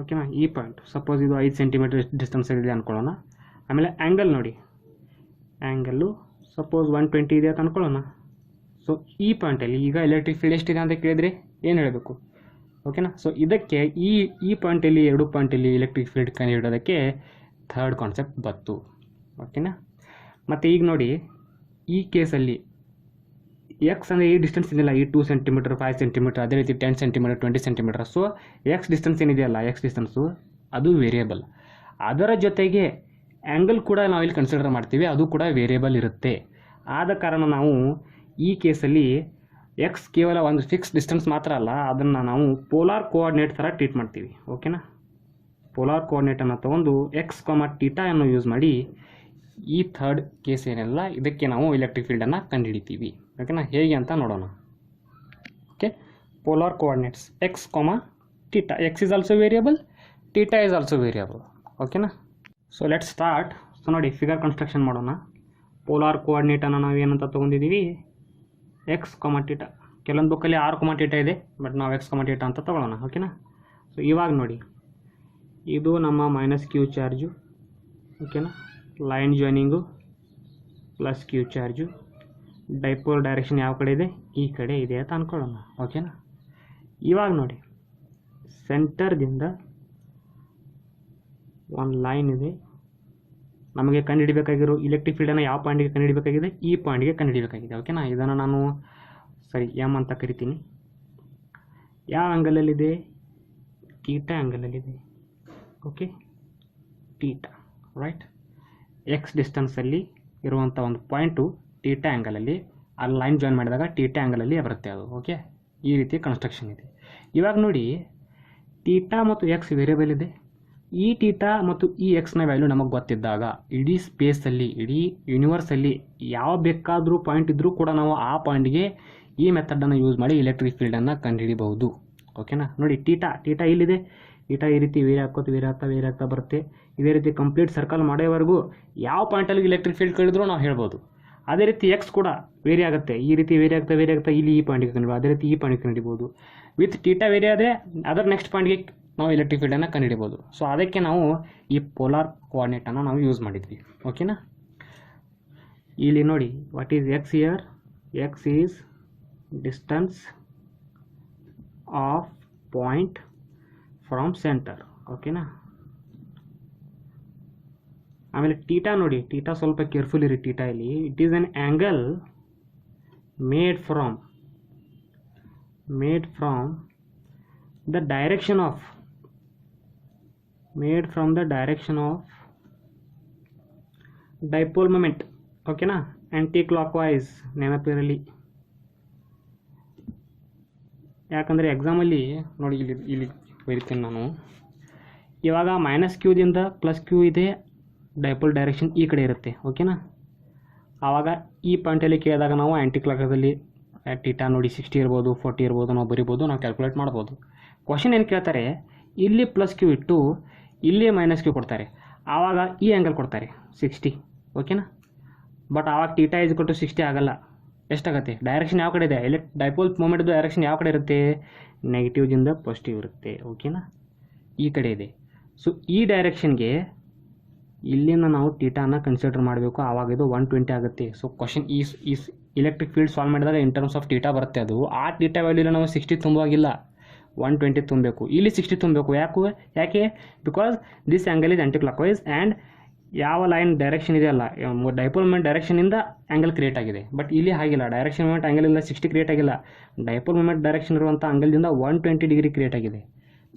ಓಕೆನಾ. ಈ ಪಾಯಿಂಟ್ ಸಪೋಸ್ ಇದು 5 ಸೆಂಟಿಮೀಟರ್ ಡಿಸ್ಟೆನ್ಸ್ ಇದೆ ಅಂದ್ಕೊಳ್ಳೋಣ. ಆಮೇಲೆ ಆ್ಯಂಗಲ್ ನೋಡಿ, ಆ್ಯಂಗಲ್ಲು ಸಪೋಸ್ 120 ಇದೆ ಅಂತ ಅಂದ್ಕೊಳ್ಳೋಣ. ಸೊ ಈ ಪಾಯಿಂಟಲ್ಲಿ ಈಗ ಎಲೆಕ್ಟ್ರಿಕ್ ಫೀಲ್ಡ್ ಎಷ್ಟಿದೆ ಅಂತ ಕೇಳಿದರೆ ಏನು ಹೇಳಬೇಕು, ಓಕೆನಾ. ಸೊ ಇದಕ್ಕೆ ಈ ಪಾಯಿಂಟಲ್ಲಿ 2 ಪಾಯಿಂಟಲ್ಲಿ ಎಲೆಕ್ಟ್ರಿಕ್ ಫೀಲ್ಡ್ ಕಂಡುಹಿಡಿಯೋದಕ್ಕೆ ಥರ್ಡ್ ಕಾನ್ಸೆಪ್ಟ್ ಬಂತು, ಓಕೆನಾ. ಮತ್ತು ಈಗ ನೋಡಿ ಈ ಕೇಸಲ್ಲಿ ಎಕ್ಸ್ ಅಂದರೆ ಈ ಡಿಸ್ಟೆನ್ಸ್ ಇದೆಯಲ್ಲ, ಈ 2 ಸೆಂಟಿಮೀಟರ್ 5 ಸೆಂಟಿಮೀಟರ್, ಅದೇ ರೀತಿ 10 centimetre 20 centimetre. So X distance ಏನಿದೆಯಲ್ಲ, ಎಕ್ಸ್ ಡಿಸ್ಟೆನ್ಸು ಅದು ವೇರಿಯೇಬಲ್. ಅದರ ಜೊತೆಗೆ ಆ್ಯಂಗಲ್ ಕೂಡ ನಾವು ಇಲ್ಲಿ ಕನ್ಸಿಡರ್ ಮಾಡ್ತೀವಿ, ಅದು ಕೂಡ ವೇರಿಯೇಬಲ್ ಇರುತ್ತೆ. ಆದ ಕಾರಣ ನಾವು ಈ ಕೇಸಲ್ಲಿ ಎಕ್ಸ್ ಕೇವಲ ಒಂದು ಫಿಕ್ಸ್ ಡಿಸ್ಟೆನ್ಸ್ ಮಾತ್ರ ಅಲ್ಲ, ಅದನ್ನು ನಾವು ಪೋಲಾರ್ ಕೋಆರ್ಡಿನೇಟ್ ಥರ ಟ್ರೀಟ್ ಮಾಡ್ತೀವಿ, ಓಕೆನಾ. ಪೋಲಾರ್ ಕೋಆರ್ಡಿನೇಟನ್ನು ತೊಗೊಂಡು ಎಕ್ಸ್ ಥೀಟಾವನ್ನು ಯೂಸ್ ಮಾಡಿ ಈ ಥರ್ಡ್ ಕೇಸ್ ಏನೆಲ್ಲ ಇದಕ್ಕೆ ನಾವು ಎಲೆಕ್ಟ್ರಿಕ್ ಫೀಲ್ಡನ್ನು ಕಂಡುಹಿಡಿತೀವಿ, ಓಕೆನಾ. ಹೇಗೆ ಅಂತ ನೋಡೋಣ. Okay, polar coordinates X theta. X is also variable, theta is also variable, ಓಕೆನಾ. So let start. ಸೊ ನೋಡಿ ಫಿಗರ್ ಕನ್ಸ್ಟ್ರಕ್ಷನ್ ಮಾಡೋಣ. ಪೋಲಾರ್ ಕೋಆರ್ಡಿನೇಟನ್ನು ನಾವು ಏನಂತ ತೊಗೊಂಡಿದ್ದೀವಿ, ಎಕ್ಸ್ ಥೀಟಾ. ಕೆಲವೊಂದು ಬುಕ್ಕಲ್ಲಿ r ಥೀಟಾ ಇದೆ, ಬಟ್ ನಾವು ಎಕ್ಸ್ ಥೀಟಾ ಅಂತ ತೊಗೊಳ್ಳೋಣ, ಓಕೆನಾ. ಸೊ ಇವಾಗ ನೋಡಿ ಇದು ನಮ್ಮ -q ಚಾರ್ಜು, ಓಕೆನಾ. Line joining plus q charge. Dipole direction ಯಾವ ಕಡೆ ಇದೆ, ಈ ಕಡೆ ಇದೆ ಅಂತ ಅಂದ್ಕೊಳ್ಳೋಣ, ಓಕೆನಾ. ಇವಾಗ ನೋಡಿ ಸೆಂಟರ್ದಿಂದ ಒಂದು ಲೈನ್ ಇದೆ. ನಮಗೆ ಕಂಡುಹಿಡಬೇಕಾಗಿರೋ ಎಲೆಕ್ಟ್ರಿಕ್ ಫೀಲ್ಡನ್ನು ಯಾವ ಪಾಯಿಂಟಿಗೆ ಕಂಡುಹಿಡಬೇಕಾಗಿದೆ, ಈ ಪಾಯಿಂಟ್ಗೆ ಕಂಡುಹಿಡಬೇಕಾಗಿದೆ, ಓಕೆನಾ. ಇದನ್ನು ನಾನು ಸರಿ ಎಮ್ ಅಂತ ಕರಿತೀನಿ. ಯಾವ ಆ್ಯಂಗಲಲ್ಲಿದೆ, ಥೀಟಾ ಆ್ಯಂಗಲಲ್ಲಿದೆ, ಓಕೆ. Theta right. ಎಕ್ಸ್ ಡಿಸ್ಟೆನ್ಸಲ್ಲಿ ಇರುವಂಥ ಒಂದು ಪಾಯಿಂಟು ಥೀಟಾ ಆ್ಯಂಗಲಲ್ಲಿ, ಅಲ್ಲಿ ಲೈನ್ ಜಾಯಿನ್ ಮಾಡಿದಾಗ ಥೀಟಾ ಆ್ಯಂಗಲಲ್ಲಿ ಬರುತ್ತೆ ಅದು, ಓಕೆ. ಈ ರೀತಿ ಕನ್ಸ್ಟ್ರಕ್ಷನ್ ಇದೆ. ಇವಾಗ ನೋಡಿ ಥೀಟಾ ಮತ್ತು ಎಕ್ಸ್ ವೇರಿಯಬಲ್ ಇದೆ. ಈ ಥೀಟಾ ಮತ್ತು ಈ ಎಕ್ಸ್ನ ವ್ಯಾಲ್ಯೂ ನಮಗೆ ಗೊತ್ತಿದ್ದಾಗ ಇಡೀ ಸ್ಪೇಸಲ್ಲಿ, ಇಡೀ ಯೂನಿವರ್ಸಲ್ಲಿ ಯಾವ ಬೇಕಾದರೂ ಪಾಯಿಂಟ್ ಇದ್ದರೂ ಕೂಡ ನಾವು ಆ ಪಾಯಿಂಟ್ಗೆ ಈ ಮೆಥಡನ್ನು ಯೂಸ್ ಮಾಡಿ ಎಲೆಕ್ಟ್ರಿಕ್ ಫೀಲ್ಡನ್ನು ಕಂಡುಹಿಡಿಬಹುದು, ಓಕೆನಾ. ನೋಡಿ ಥೀಟಾ ಇಲ್ಲಿದೆ. ಥೀಟಾ ಈ ರೀತಿ ವೇರಿ ಆಗ್ತಾ ಬರುತ್ತೆ. ಇದೇ ರೀತಿ ಕಂಪ್ಲೀಟ್ ಸರ್ಕಲ್ ಮಾಡೋವರೆಗೂ ಯಾವ ಪಾಯಿಂಟಲ್ಲಿ ಎಲೆಕ್ಟ್ರಿಕ್ ಫೀಲ್ಡ್ ಕೇಳಿದ್ರು ನಾವು ಹೇಳ್ಬೋದು. ಅದೇ ರೀತಿ ಎಕ್ಸ್ ಕೂಡ ವೇರಿ ಆಗುತ್ತೆ, ಈ ರೀತಿ ವೇರಿ ಆಗ್ತಾ ಇಲ್ಲಿ ಈ ಪಾಯಿಂಟ್ಗೆ ಕಂಡುಹಿಡಿಬೋದು, ಅದೇ ರೀತಿ ಈ ಪಾಯಿಂಟ್ಗೆ ಕಂಡುಹಿಡಿಬೋದು. ವಿತ್ ಥೀಟಾ ವೇರಿ ಆದರೆ ಅದರ ನೆಕ್ಸ್ಟ್ ಪಾಯಿಂಟ್ಗೆ ನಾವು ಎಲೆಕ್ಟ್ರಿಕ್ ಫೀಲ್ಡನ್ನು ಕಂಡುಹಿಡಿಬೋದು. ಸೊ ಅದಕ್ಕೆ ನಾವು ಈ ಪೋಲಾರ್ ಕೋಆರ್ಡಿನೇಟನ್ನು ನಾವು ಯೂಸ್ ಮಾಡಿದ್ವಿ, ಓಕೆನಾ. ಇಲ್ಲಿ ನೋಡಿ what is X here, X is distance of point from centre, ಓಕೆನಾ. ಆಮೇಲೆ ಥೀಟಾ ನೋಡಿ, ಥೀಟಾ ಸ್ವಲ್ಪ ಕೇರ್ಫುಲ್ ಇರಿ. ಥೀಟಾ ಇಲ್ಲಿ it is an angle made from the direction of dipole moment, ಓಕೆನಾ. ಆ್ಯಂಟಿ ಕ್ಲಾಕ್ ವೈಸ್ ನೆನಪಿರಲಿ, ಯಾಕಂದರೆ ಎಕ್ಸಾಮಲ್ಲಿ ನೋಡಿ ಇಲ್ಲಿ ಬರೀತೀನಿ ನಾನು. ಇವಾಗ -q ದಿಂದ +q ಇದೆ, ಡೈಪೋಲ್ ಡೈರೆಕ್ಷನ್ ಈ ಕಡೆ ಇರುತ್ತೆ, ಓಕೆನಾ. ಆವಾಗ ಈ ಪಾಯಿಂಟಲ್ಲಿ ಕೇಳಿದಾಗ ನಾವು ಆ್ಯಂಟಿ ಕ್ಲಾಕಲ್ಲಿ ಥೀಟಾ ನೋಡಿ 60 ಇರ್ಬೋದು, 40 ಇರ್ಬೋದು, ನಾವು ಬರಿಬೋದು, ನಾವು ಕ್ಯಾಲ್ಕುಲೇಟ್ ಮಾಡ್ಬೋದು. ಕ್ವಶನ್ ಏನು ಕೇಳ್ತಾರೆ, ಇಲ್ಲಿ +q ಇಟ್ಟು ಇಲ್ಲಿ -q ಕೊಡ್ತಾರೆ, ಆವಾಗ ಈ ಆ್ಯಂಗಲ್ ಕೊಡ್ತಾರೆ 60, ಓಕೆನಾ. ಬಟ್ ಆವಾಗ ಥೀಟಾ = 60 ಆಗಲ್ಲ. ಎಷ್ಟಾಗುತ್ತೆ, ಡೈರೆಕ್ಷನ್ ಯಾವ ಕಡೆ ಇದೆ, ಡೈಪೋಲ್ ಮೂಮೆಂಟ್ದು ಡೈರೆಕ್ಷನ್ ಯಾವ ಕಡೆ ಇರುತ್ತೆ, ನೆಗೆಟಿವ್ದಿಂದ ಪಾಸಿಟಿವ್ ಇರುತ್ತೆ, ಓಕೆನಾ. ಈ ಕಡೆ ಇದೆ. ಸೊ ಈ ಡೈರೆಕ್ಷನ್ಗೆ ಇಲ್ಲಿಂದ ನಾವು ಥೀಟಾನ ಕನ್ಸಿಡರ್ ಮಾಡಬೇಕು, ಆವಾಗ ಇದು 120 ಆಗುತ್ತೆ. ಸೊ ಕ್ವಶನ್ ಈ ಎಲೆಕ್ಟ್ರಿಕ್ ಫೀಲ್ಡ್ ಸಾಲ್ವ್ ಮಾಡಿದಾಗ ಇನ್ ಟರ್ಮ್ಸ್ ಆಫ್ ಥೀಟಾ ಬರುತ್ತೆ. ಅದು ಆ ಥೀಟಾ ವ್ಯಾಲ್ಯೂಲಿ ನಾವು 60 ತುಂಬುವಾಗಿಲ್ಲ, 120 ತುಂಬಬೇಕು. ಇಲ್ಲಿ 60 ತುಂಬಬೇಕು. ಯಾಕೆ because this angle is anticlockwise and ಯಾವ ಲೈನ್ ಡೈರೆಕ್ಷನ್ ಇದೆಯಲ್ಲ, ಡೈಪೋಲ್ ಮೂಮೆಂಟ್ ಡೈರೆಕ್ಷನಿಂದ ಆ್ಯಂಗಲ್ ಕ್ರಿಯೇಟ್ ಆಗಿದೆ. ಬಟ್ ಇಲ್ಲಿ ಹಾಗಿಲ್ಲ, ಡೈರೆಕ್ಷನ್ ಮೂಮೆಂಟ್ ಆ್ಯಂಗಲ್ ಇಲ್ಲ 60 ಕ್ರಿಯೇಟ್ ಆಗಿಲ್ಲ, ಡೈಪೋಲ್ ಮೂಮೆಂಟ್ ಡೈರೆಕ್ಷನ್ ಇರುವಂಥ ಆ್ಯಂಗಲ್ದಿಂದ 120 ಡಿಗ್ರಿ ಕ್ರಿಯೇಟ್ ಆಗಿದೆ.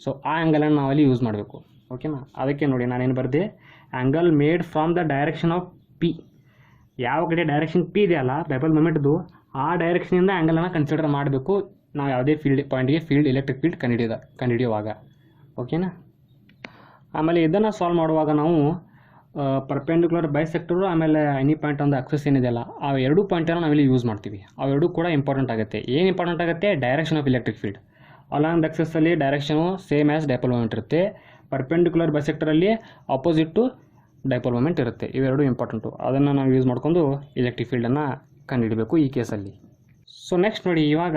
ಸೊ ಆ ಆ್ಯಂಗಲನ್ನು ನಾವಲ್ಲಿ ಯೂಸ್ ಮಾಡಬೇಕು, ಓಕೆನಾ. ಅದಕ್ಕೆ ನೋಡಿ ನಾನೇನು ಬರೆದೆ, angle made from the direction of P. ಯಾವ ಕಡೆ ಡೈರೆಕ್ಷನ್ ಪಿ ಇದೆಯಲ್ಲ ಡೈಪೋಲ್ ಮೂಮೆಂಟ್ದು, ಆ ಡೈರೆಕ್ಷನಿಂದ ಆ್ಯಂಗಲನ್ನು ಕನ್ಸಿಡರ್ ಮಾಡಬೇಕು ನಾವು ಯಾವುದೇ ಪಾಯಿಂಟ್ಗೆ ಎಲೆಕ್ಟ್ರಿಕ್ ಫೀಲ್ಡ್ ಕಂಡುಹಿಡಿಯುವಾಗ, ಓಕೆನಾ. ಆಮೇಲೆ ಇದನ್ನು ಸಾಲ್ವ್ ಮಾಡುವಾಗ ನಾವು ಪರ್ಪೆಂಡಿಕ್ಯುಲರ್ ಬೈಸೆಕ್ಟರು ಆಮೇಲೆ ಎನಿ ಪಾಯಿಂಟ್ ಒಂದು ಆಕ್ಸಿಸ್ ಏನಿದೆಯಲ್ಲ, ಆ ಎರಡು ಪಾಯಿಂಟನ್ನು ನಾವಿಲ್ಲಿ ಯೂಸ್ ಮಾಡ್ತೀವಿ. ಅವೆರಡೂ ಕೂಡ ಇಂಪಾರ್ಟೆಂಟ್ ಆಗುತ್ತೆ. ಏನು ಇಂಪಾರ್ಟೆಂಟ್ ಆಗುತ್ತೆ, direction of electric field. Along the ಆಕ್ಸಿಸಲ್ಲಿ direction same as dipole moment ಇರುತ್ತೆ, ಪರ್ಪೆಂಡಿಕ್ಯುಲರ್ ಬೈಸೆಕ್ಟರಲ್ಲಿ ಆಪೋಸಿಟ್ ಟು ಡೈಪೋಲ್ ಮೂಮೆಂಟ್ ಇರುತ್ತೆ. ಇವೆರಡು ಇಂಪಾರ್ಟೆಂಟು. ಅದನ್ನು ನಾವು ಯೂಸ್ ಮಾಡ್ಕೊಂಡು ಎಲೆಕ್ಟ್ರಿಕ್ ಫೀಲ್ಡನ್ನು ಕಂಡುಹಿಡಬೇಕು ಈ ಕೇಸಲ್ಲಿ. ಸೊ ನೆಕ್ಸ್ಟ್ ನೋಡಿ, ಇವಾಗ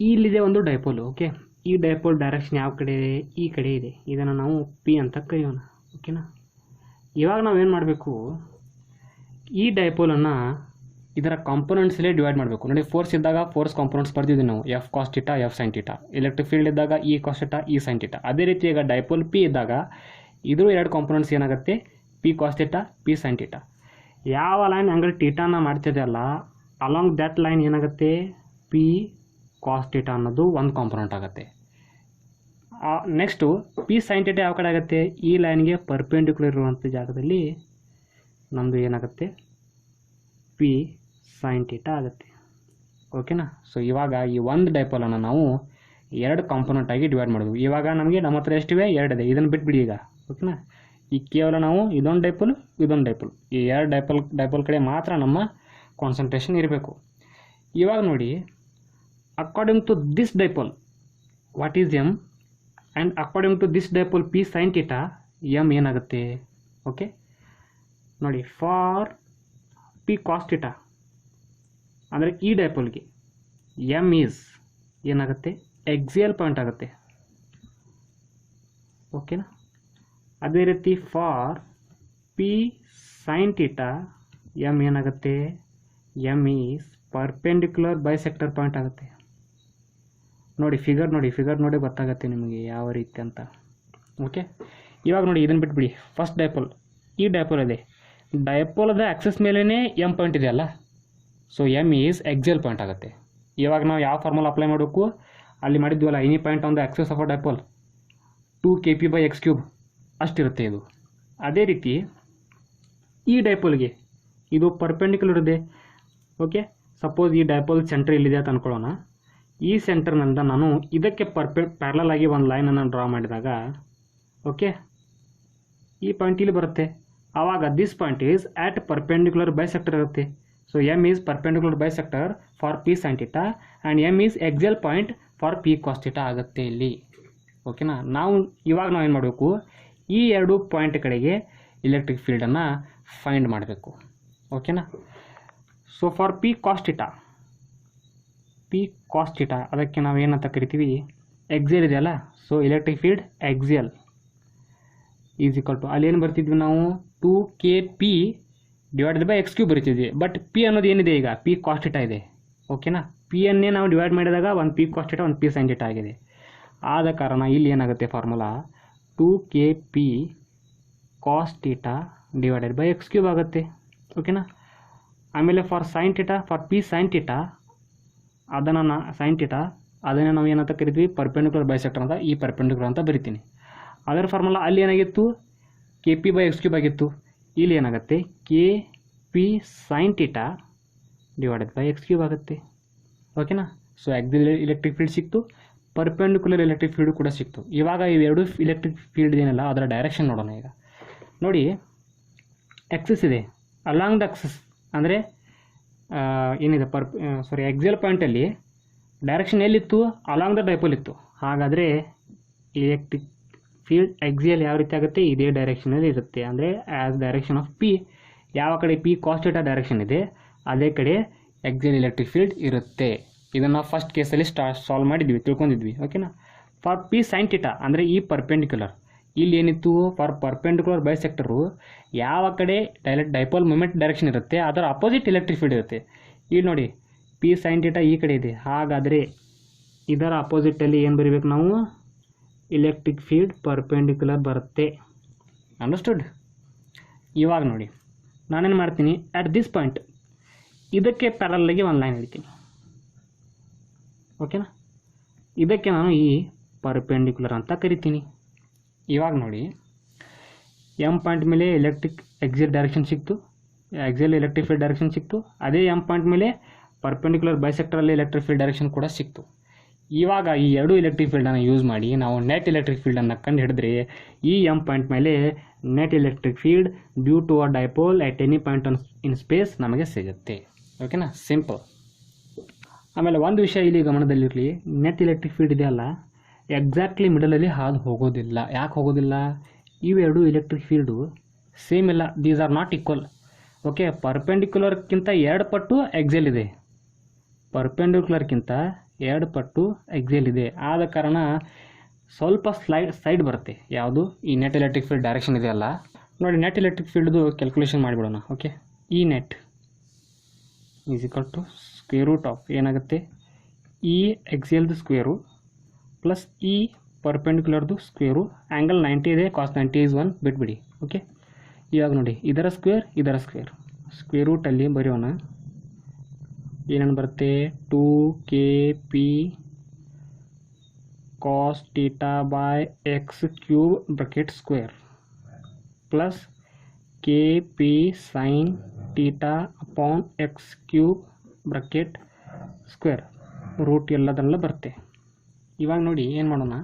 ಇಲ್ಲಿದೆ ಒಂದು ಡೈಪೋಲು, ಓಕೆ. ಈ ಡೈಪೋಲ್ ಡೈರೆಕ್ಷನ್ ಯಾವ ಕಡೆ ಇದೆ, ಈ ಕಡೆ ಇದೆ. ಇದನ್ನು ನಾವು ಪಿ ಅಂತ ಕರೆಯೋಣ. ಓಕೆನಾ. ಇವಾಗ ನಾವೇನು ಮಾಡಬೇಕು, ಈ ಡೈಪೋಲನ್ನು ಇದರ ಕಾಂಪೊನೆಂಟ್ಸಲ್ಲೇ ಡಿವೈಡ್ ಮಾಡಬೇಕು. ನೋಡಿ, ಫೋರ್ಸ್ ಇದ್ದಾಗ ಫೋರ್ಸ್ ಕಾಂಪೊನೆಂಟ್ಸ್ ಬರ್ತಿದ್ವಿ ನಾವು, F cos theta, F sine theta. Electric field ಇದ್ದಾಗ E cos theta, E sine theta. ಅದೇ ರೀತಿ ಈಗ ಡೈಪೋಲ್ ಪಿ ಇದ್ದಾಗ ಇದ್ರ ಎರಡು ಕಾಂಪೊನೆಂಟ್ಸ್ ಏನಾಗುತ್ತೆ, P cos theta, P sine theta. ಯಾವ ಲೈನ್ ಆ್ಯಂಗಲ್ ಥೀಟಾನ ಮಾಡ್ತಿದೆಯಲ್ಲ, ಅಲಾಂಗ್ ದ್ಯಾಟ್ ಲೈನ್ ಏನಾಗುತ್ತೆ, ಪಿ ಕಾಸ್ ಥೀಟಾ ಅನ್ನೋದು ಒಂದು ಕಾಂಪೊನೆಂಟ್ ಆಗುತ್ತೆ. ನೆಕ್ಸ್ಟು ಪಿ ಸೈನ್ ಥೀಟಾ ಯಾವ ಕಡೆ ಆಗುತ್ತೆ, ಈ ಲೈನ್ಗೆ ಪರ್ಪೆಂಡಿಕ್ಯುಲರ್ ಇರುವಂಥ ಜಾಗದಲ್ಲಿ ನಮ್ಮದು ಏನಾಗುತ್ತೆ, ಪಿ ಸೈನ್ ಥೀಟಾ ಆಗುತ್ತೆ. ಓಕೆನಾ. ಸೊ ಇವಾಗ ಈ ಒಂದು ಡೈಪೋಲನ್ನು ನಾವು ಎರಡು ಕಾಂಪೊನೆಂಟ್ ಆಗಿ ಡಿವೈಡ್ ಮಾಡಬೇಕು. ಇವಾಗ ನಮ್ಮ ಹತ್ರ ಎಷ್ಟಿವೆ, ಎರಡಿದೆ. ಇದನ್ನು ಬಿಟ್ಬಿಡಿ ಈಗ. ಓಕೆನಾ. ಈಗ ಕೇವಲ ನಾವು ಇದೊಂದು ಡೈಪೋಲು, ಇದೊಂದು ಡೈಪೋಲ್, ಈ ಎರಡು ಡೈಪೋಲ್ ಕಡೆ ಮಾತ್ರ ನಮ್ಮ ಕಾನ್ಸಂಟ್ರೇಷನ್ ಇರಬೇಕು. ಇವಾಗ ನೋಡಿ, according to this dipole what is M, and according to this dipole P sine theta, M ಏನಾಗುತ್ತೆ. ಓಕೆ ನೋಡಿ, ಫಾರ್ ಪಿ ಕಾಸ್ ಥೀಟಾ ಅಂದರೆ ಈ ಡೈಪೋಲ್ಗೆ ಎಮ್ ಈಸ್ ಏನಾಗುತ್ತೆ, ಎಕ್ಸಿಯಲ್ ಪಾಯಿಂಟ್ ಆಗುತ್ತೆ. ಓಕೆನಾ. ಅದೇ ರೀತಿ for P sine theta M ಏನಾಗುತ್ತೆ, M is perpendicular bisector point ಆಗುತ್ತೆ. ನೋಡಿ ಫಿಗರ್ ನೋಡಿ ಗೊತ್ತಾಗುತ್ತೆ ನಿಮಗೆ ಯಾವ ರೀತಿ ಅಂತ. ಓಕೆ. ಇವಾಗ ನೋಡಿ, ಇದನ್ನು ಬಿಟ್ಬಿಡಿ. ಫಸ್ಟ್ ಡೈಪೋಲ್, ಈ ಡೈಪೋಲ್ ಇದೆ, ಡೈಪೋಲದ ಆಕ್ಸಸ್ ಮೇಲೇ ಎಮ್ ಪಾಯಿಂಟ್ ಇದೆಯಲ್ಲ, so M is axial point ಆಗುತ್ತೆ. ಇವಾಗ ನಾವು ಯಾವ ಫಾರ್ಮುಲಾ ಅಪ್ಲೈ ಮಾಡಬೇಕು, ಅಲ್ಲಿ ಮಾಡಿದ್ವಲ್ಲ, any point on the axis of a dipole 2kp/x³ ಅಷ್ಟಿರುತ್ತೆ ಇದು. ಅದೇ ರೀತಿ ಈ ಡೈಪೋಲ್ಗೆ ಇದು ಪರ್ಪೆಂಡಿಕ್ಯುಲರ್ ಇದೆ. ಓಕೆ. ಸಪೋಸ್ ಈ ಡೈಪೋಲ್ ಸೆಂಟರ್ ಇಲ್ಲಿದೆ ಅಂತ ಅಂದ್ಕೊಳ್ಳೋಣ. ಈ ಸೆಂಟರ್ನಿಂದ ನಾನು ಇದಕ್ಕೆ ಪ್ಯಾರಲಲ್ ಆಗಿ ಒಂದು ಲೈನನ್ನು ಡ್ರಾ ಮಾಡಿದಾಗ, ಓಕೆ, ಈ ಪಾಯಿಂಟ್ ಇಲ್ಲಿ ಬರುತ್ತೆ. ಆವಾಗ this point is at perpendicular bisector ಇರುತ್ತೆ. So M is perpendicular bisector for P sine theta and M is axial point for P cos theta ಆಗುತ್ತೆ ಇಲ್ಲಿ. ಓಕೆನಾ. ಇವಾಗ ನಾವೇನು ಮಾಡಬೇಕು, ಈ ಎರಡು ಪಾಯಿಂಟ್ ಕಡೆಗೆ ಎಲೆಕ್ಟ್ರಿಕ್ ಫೀಲ್ಡನ್ನು ಫೈಂಡ್ ಮಾಡಬೇಕು. ಓಕೆನಾ. So for P cos theta ಅದಕ್ಕೆ ನಾವು ಏನಂತ ಕರಿತೀವಿ, ಎಕ್ಸಿಯಲ್ ಇದೆಯಲ್ಲ, so electric field axial is equal to, ಅಲ್ಲಿ ಏನು ಬರ್ತಿದ್ವಿ ನಾವು, 2kp/x³ ಬರಿತಿದ್ವಿ. ಬಟ್ ಪಿ ಅನ್ನೋದು ಏನಿದೆ, ಈಗ ಪಿ ಕಾಸ್ ಥೀಟಾ ಇದೆ. ಓಕೆನಾ. ಪಿ ಅನ್ನೇ ನಾವು ಡಿವೈಡ್ ಮಾಡಿದಾಗ ಒಂದು ಪಿ ಕಾಸ್ ಥೀಟಾ, ಒಂದು ಪಿ ಸೈನ್ ಥೀಟಾ ಆಗಿದೆ. ಆದ ಕಾರಣ ಇಲ್ಲಿ ಏನಾಗುತ್ತೆ formula, 2kp cos theta /x³ ಆಗುತ್ತೆ. ಓಕೆನಾ. ಆಮೇಲೆ for sine theta, for P sine theta ಅದನ್ನು ನಾವು ಏನಂತ ಕರಿತೀವಿ, ಪರ್ಪೆಂಡಿಕ್ಯುಲರ್ ಬೈಸೆಕ್ಟರ್ ಅಂತ, ಈ ಪರ್ಪೆಂಡಿಕ್ಯುಲರ್ ಅಂತ ಬರಿತೀನಿ. ಅದರ ಫಾರ್ಮುಲಾ ಅಲ್ಲಿ ಏನಾಗಿತ್ತು, kp/x³ ಆಗಿತ್ತು. ಇಲ್ಲಿ ಏನಾಗುತ್ತೆ, kp ಸೈನ್ ಥೀಟಾ /x³ ಆಗುತ್ತೆ. ಓಕೆನಾ. ಸೊ ಆಕ್ಸಿಯಲ್ ಎಲೆಕ್ಟ್ರಿಕ್ ಫೀಲ್ಡ್ ಸಿಕ್ತು, ಪರ್ಪೆಂಡಿಕ್ಯುಲರ್ ಎಲೆಕ್ಟ್ರಿಕ್ ಫೀಲ್ಡ್ ಕೂಡ ಸಿಕ್ತು. ಇವಾಗ ಇವೆರಡು ಎಲೆಕ್ಟ್ರಿಕ್ ಫೀಲ್ಡ್ ಏನಿಲ್ಲ ಅದರ ಡೈರೆಕ್ಷನ್ ನೋಡೋಣ. ಈಗ ನೋಡಿ, ಆಕ್ಸಿಸ್ ಇದೆ, ಅಲಾಂಗ್ ದ ಆಕ್ಸಿಸ್ ಅಂದರೆ ಏನಿದೆ, ಆಕ್ಸಿಯಲ್ ಪಾಯಿಂಟಲ್ಲಿ ಡೈರೆಕ್ಷನ್ ಎಲ್ಲಿತ್ತು, ಅಲಾಂಗ್ ದ ಡೈಪೋಲ್ ಇತ್ತು. ಹಾಗಾದರೆ ಎಲೆಕ್ಟ್ರಿಕ್ ಫೀಲ್ಡ್ ಎಕ್ಸಿಯಲ್ ಯಾವ ರೀತಿ ಆಗುತ್ತೆ, ಇದೇ ಡೈರೆಕ್ಷನಲ್ಲಿ ಇರುತ್ತೆ. ಅಂದರೆ ಆ್ಯಸ್ ಡೈರೆಕ್ಷನ್ ಆಫ್ ಪಿ, ಯಾವ ಕಡೆ ಪಿ ಕಾಸ್ ಥೀಟಾ ಡೈರೆಕ್ಷನ್ ಇದೆ ಅದೇ ಕಡೆ ಎಕ್ಸಿಯಲ್ ಎಲೆಕ್ಟ್ರಿಕ್ ಫೀಲ್ಡ್ ಇರುತ್ತೆ. ಇದನ್ನು ಫಸ್ಟ್ ಕೇಸಲ್ಲಿ ಸಾಲ್ವ್ ಮಾಡಿದ್ವಿ, ತಿಳ್ಕೊಂಡಿದ್ವಿ. ಓಕೆನಾ. ಫಾರ್ ಪಿ ಸೈನ್ ಥೀಟಾ ಅಂದರೆ ಈ ಪರ್ಪೆಂಡಿಕ್ಯುಲರ್, ಇಲ್ಲಿ ಏನಿತ್ತು, ಫಾರ್ ಪರ್ಪೆಂಡಿಕ್ಯುಲರ್ ಬೈಸೆಕ್ಟರು ಯಾವ ಕಡೆ ಡೈಪೋಲ್ ಮೂಮೆಂಟ್ ಡೈರೆಕ್ಷನ್ ಇರುತ್ತೆ ಅದರ ಅಪೋಸಿಟ್ ಎಲೆಕ್ಟ್ರಿಕ್ ಫೀಲ್ಡ್ ಇರುತ್ತೆ. ಇಲ್ಲಿ ನೋಡಿ, ಪಿ ಸೈನ್ ಥೀಟಾ ಈ ಕಡೆ ಇದೆ. ಹಾಗಾದರೆ ಇದರ ಅಪೋಸಿಟಲ್ಲಿ ಏನು ಬರೀಬೇಕು ನಾವು, ಎಲೆಕ್ಟ್ರಿಕ್ ಫೀಲ್ಡ್ ಪರ್ಪೆಂಡಿಕ್ಯುಲರ್ ಬರುತ್ತೆ. ಅಂಡರ್ಸ್ಟುಡ್. ಇವಾಗ ನೋಡಿ, ನಾನೇನು ಮಾಡ್ತೀನಿ, ಅಟ್ ದಿಸ್ ಪಾಯಿಂಟ್ ಇದಕ್ಕೆ ಪ್ಯಾರಲಾಗಿ ಒಂದು ಲೈನ್ ಹಿಡಿತೀನಿ. ಓಕೆನಾ. ಇದಕ್ಕೆ ನಾನು ಈ ಪರ್ಪೆಂಡಿಕ್ಯುಲರ್ ಅಂತ ಕರಿತೀನಿ. ಇವಾಗ ನೋಡಿ, ಎಮ್ ಪಾಯಿಂಟ್ ಮೇಲೆ ಎಲೆಕ್ಟ್ರಿಕ್ ಎಕ್ಸಿಯಲ್ ಡೈರೆಕ್ಷನ್ ಸಿಕ್ತು, ಎಕ್ಸಿಯಲ್ ಎಲೆಕ್ಟ್ರಿಕ್ ಫೀಲ್ಡ್ ಡೈರೆಕ್ಷನ್ ಸಿಕ್ತು. ಅದೇ ಎಮ್ ಪಾಯಿಂಟ್ ಮೇಲೆ ಪರ್ಪೆಂಡಿಕ್ಯುಲರ್ ಬೈಸೆಕ್ಟರಲ್ಲಿ ಎಲೆಕ್ಟ್ರಿಕ್ ಫೀಲ್ಡ್ ಡೈರೆಕ್ಷನ್ ಕೂಡ ಸಿಕ್ತು. ಇವಾಗ ಈ ಎರಡು ಎಲೆಕ್ಟ್ರಿಕ್ ಫೀಲ್ಡನ್ನು ಯೂಸ್ ಮಾಡಿ ನಾವು ನೆಟ್ ಎಲೆಕ್ಟ್ರಿಕ್ ಫೀಲ್ಡನ್ನು ಕಂಡು ಹಿಡಿದ್ರೆ, ಈ ಎಮ್ ಪಾಯಿಂಟ್ ಮೇಲೆ net electric field due to a dipole at any point in space ನಮಗೆ ಸಿಗುತ್ತೆ. ಓಕೆನಾ. ಸಿಂಪಲ್. ಆಮೇಲೆ ಒಂದು ವಿಷಯ ಇಲ್ಲಿ ಗಮನದಲ್ಲಿರಲಿ, ನೆಟ್ ಎಲೆಕ್ಟ್ರಿಕ್ ಫೀಲ್ಡ್ ಇದೆಯಲ್ಲ, ಎಕ್ಸಾಕ್ಟ್ಲಿ ಮಿಡಲಲ್ಲಿ ಹಾದು ಹೋಗೋದಿಲ್ಲ. ಯಾಕೆ ಹೋಗೋದಿಲ್ಲ, ಇವೆರಡು ಎಲೆಕ್ಟ್ರಿಕ್ ಫೀಲ್ಡು ಸೇಮ್ ಇಲ್ಲ, these are not equal. Okay. ಪರ್ಪೆಂಡಿಕ್ಯುಲರ್ಕ್ಕಿಂತ 2 ಪಟ್ಟು ಎಕ್ಸಿಯಲ್ ಇದೆ, ಪರ್ಪೆಂಡಿಕ್ಯುಲರ್ಕ್ಕಿಂತ 2 ಪಟ್ಟು ಎಕ್ಸಿಯಲ್ ಇದೆ. ಆದ ಕಾರಣ ಸ್ವಲ್ಪ ಸೈಡ್ ಬರುತ್ತೆ ಯಾವುದು ಈ ನೆಟ್ ಎಲೆಕ್ಟ್ರಿಕ್ ಫೀಲ್ಡ್ ಡೈರೆಕ್ಷನ್ ಇದೆಯಲ್ಲ. ನೋಡಿ ನೆಟ್ ಎಲೆಕ್ಟ್ರಿಕ್ ಫೀಲ್ಡ್ದು ಕ್ಯಾಲ್ಕುಲೇಷನ್ ಮಾಡಿಬಿಡೋಣ. Okay, E net is equal to square root of ಏನಾಗುತ್ತೆ ಇ ಎಕ್ಸಿಯಲ್ದು ಸ್ಕ್ವೇರು ಪ್ಲಸ್ ಇ ಪರ್ಪೆಂಡಿಕ್ಯುಲರ್ದು ಸ್ಕ್ವೇರು. ಆ್ಯಂಗಲ್ 90 ಇದೆ, ಕಾಸ್ 90 ಈಸ್ 1 ಬಿಟ್ಬಿಡಿ. ಓಕೆ, ಇವಾಗ ನೋಡಿ ಇದರ ಸ್ಕ್ವೇರ್ ಸ್ಕ್ವೇರ್ ರೂಟಲ್ಲಿ ಬರೆಯೋಣ. ಏನೇನು ಬರುತ್ತೆ 2kp cos theta by x cube bracket square plus kp sin theta upon x cube bracket square root ಎಲ್ಲದನ್ನೆಲ್ಲ ಬರುತ್ತೆ. ಇವಾಗ ನೋಡಿ ಏನು ಮಾಡೋಣ,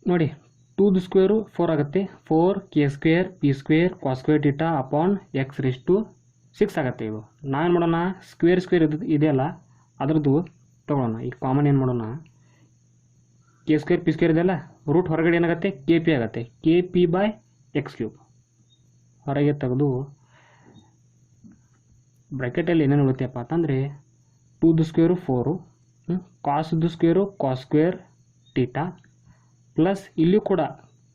ನೋಡಿ 2 ಸ್ಕ್ವೇರು 4 ಆಗುತ್ತೆ. 4k square p square cos square theta upon x raised to 6 ಆಗುತ್ತೆ. ಇದು ನಾವೇನು ಮಾಡೋಣ, ಸ್ಕ್ವೇರ್ ಇದೆಯಲ್ಲ ಅದರದ್ದು ತೊಗೊಳ್ಳೋಣ. ಈಗ ಕಾಮನ್ ಏನು ಮಾಡೋಣ, ಕೆ ಸ್ಕ್ವೇರ್ ಪಿ ಸ್ಕ್ವೇರ್ ಇದೆಯಲ್ಲ, ರೂಟ್ ಹೊರಗಡೆ ಏನಾಗುತ್ತೆ ಕೆ ಪಿ ಆಗುತ್ತೆ. K P by X cube ಹೊರಗೆ ತೆಗೆದು ಬ್ರ್ಯಾಕೆಟಲ್ಲಿ ಏನೇನು ಉಳಿತೆಯಪ್ಪ ಅಂತಂದರೆ 2 ಸ್ಕ್ವೇರು 4 ಕಾಸ್ದು square cos square theta plus ಇಲ್ಲಿ ಕೂಡ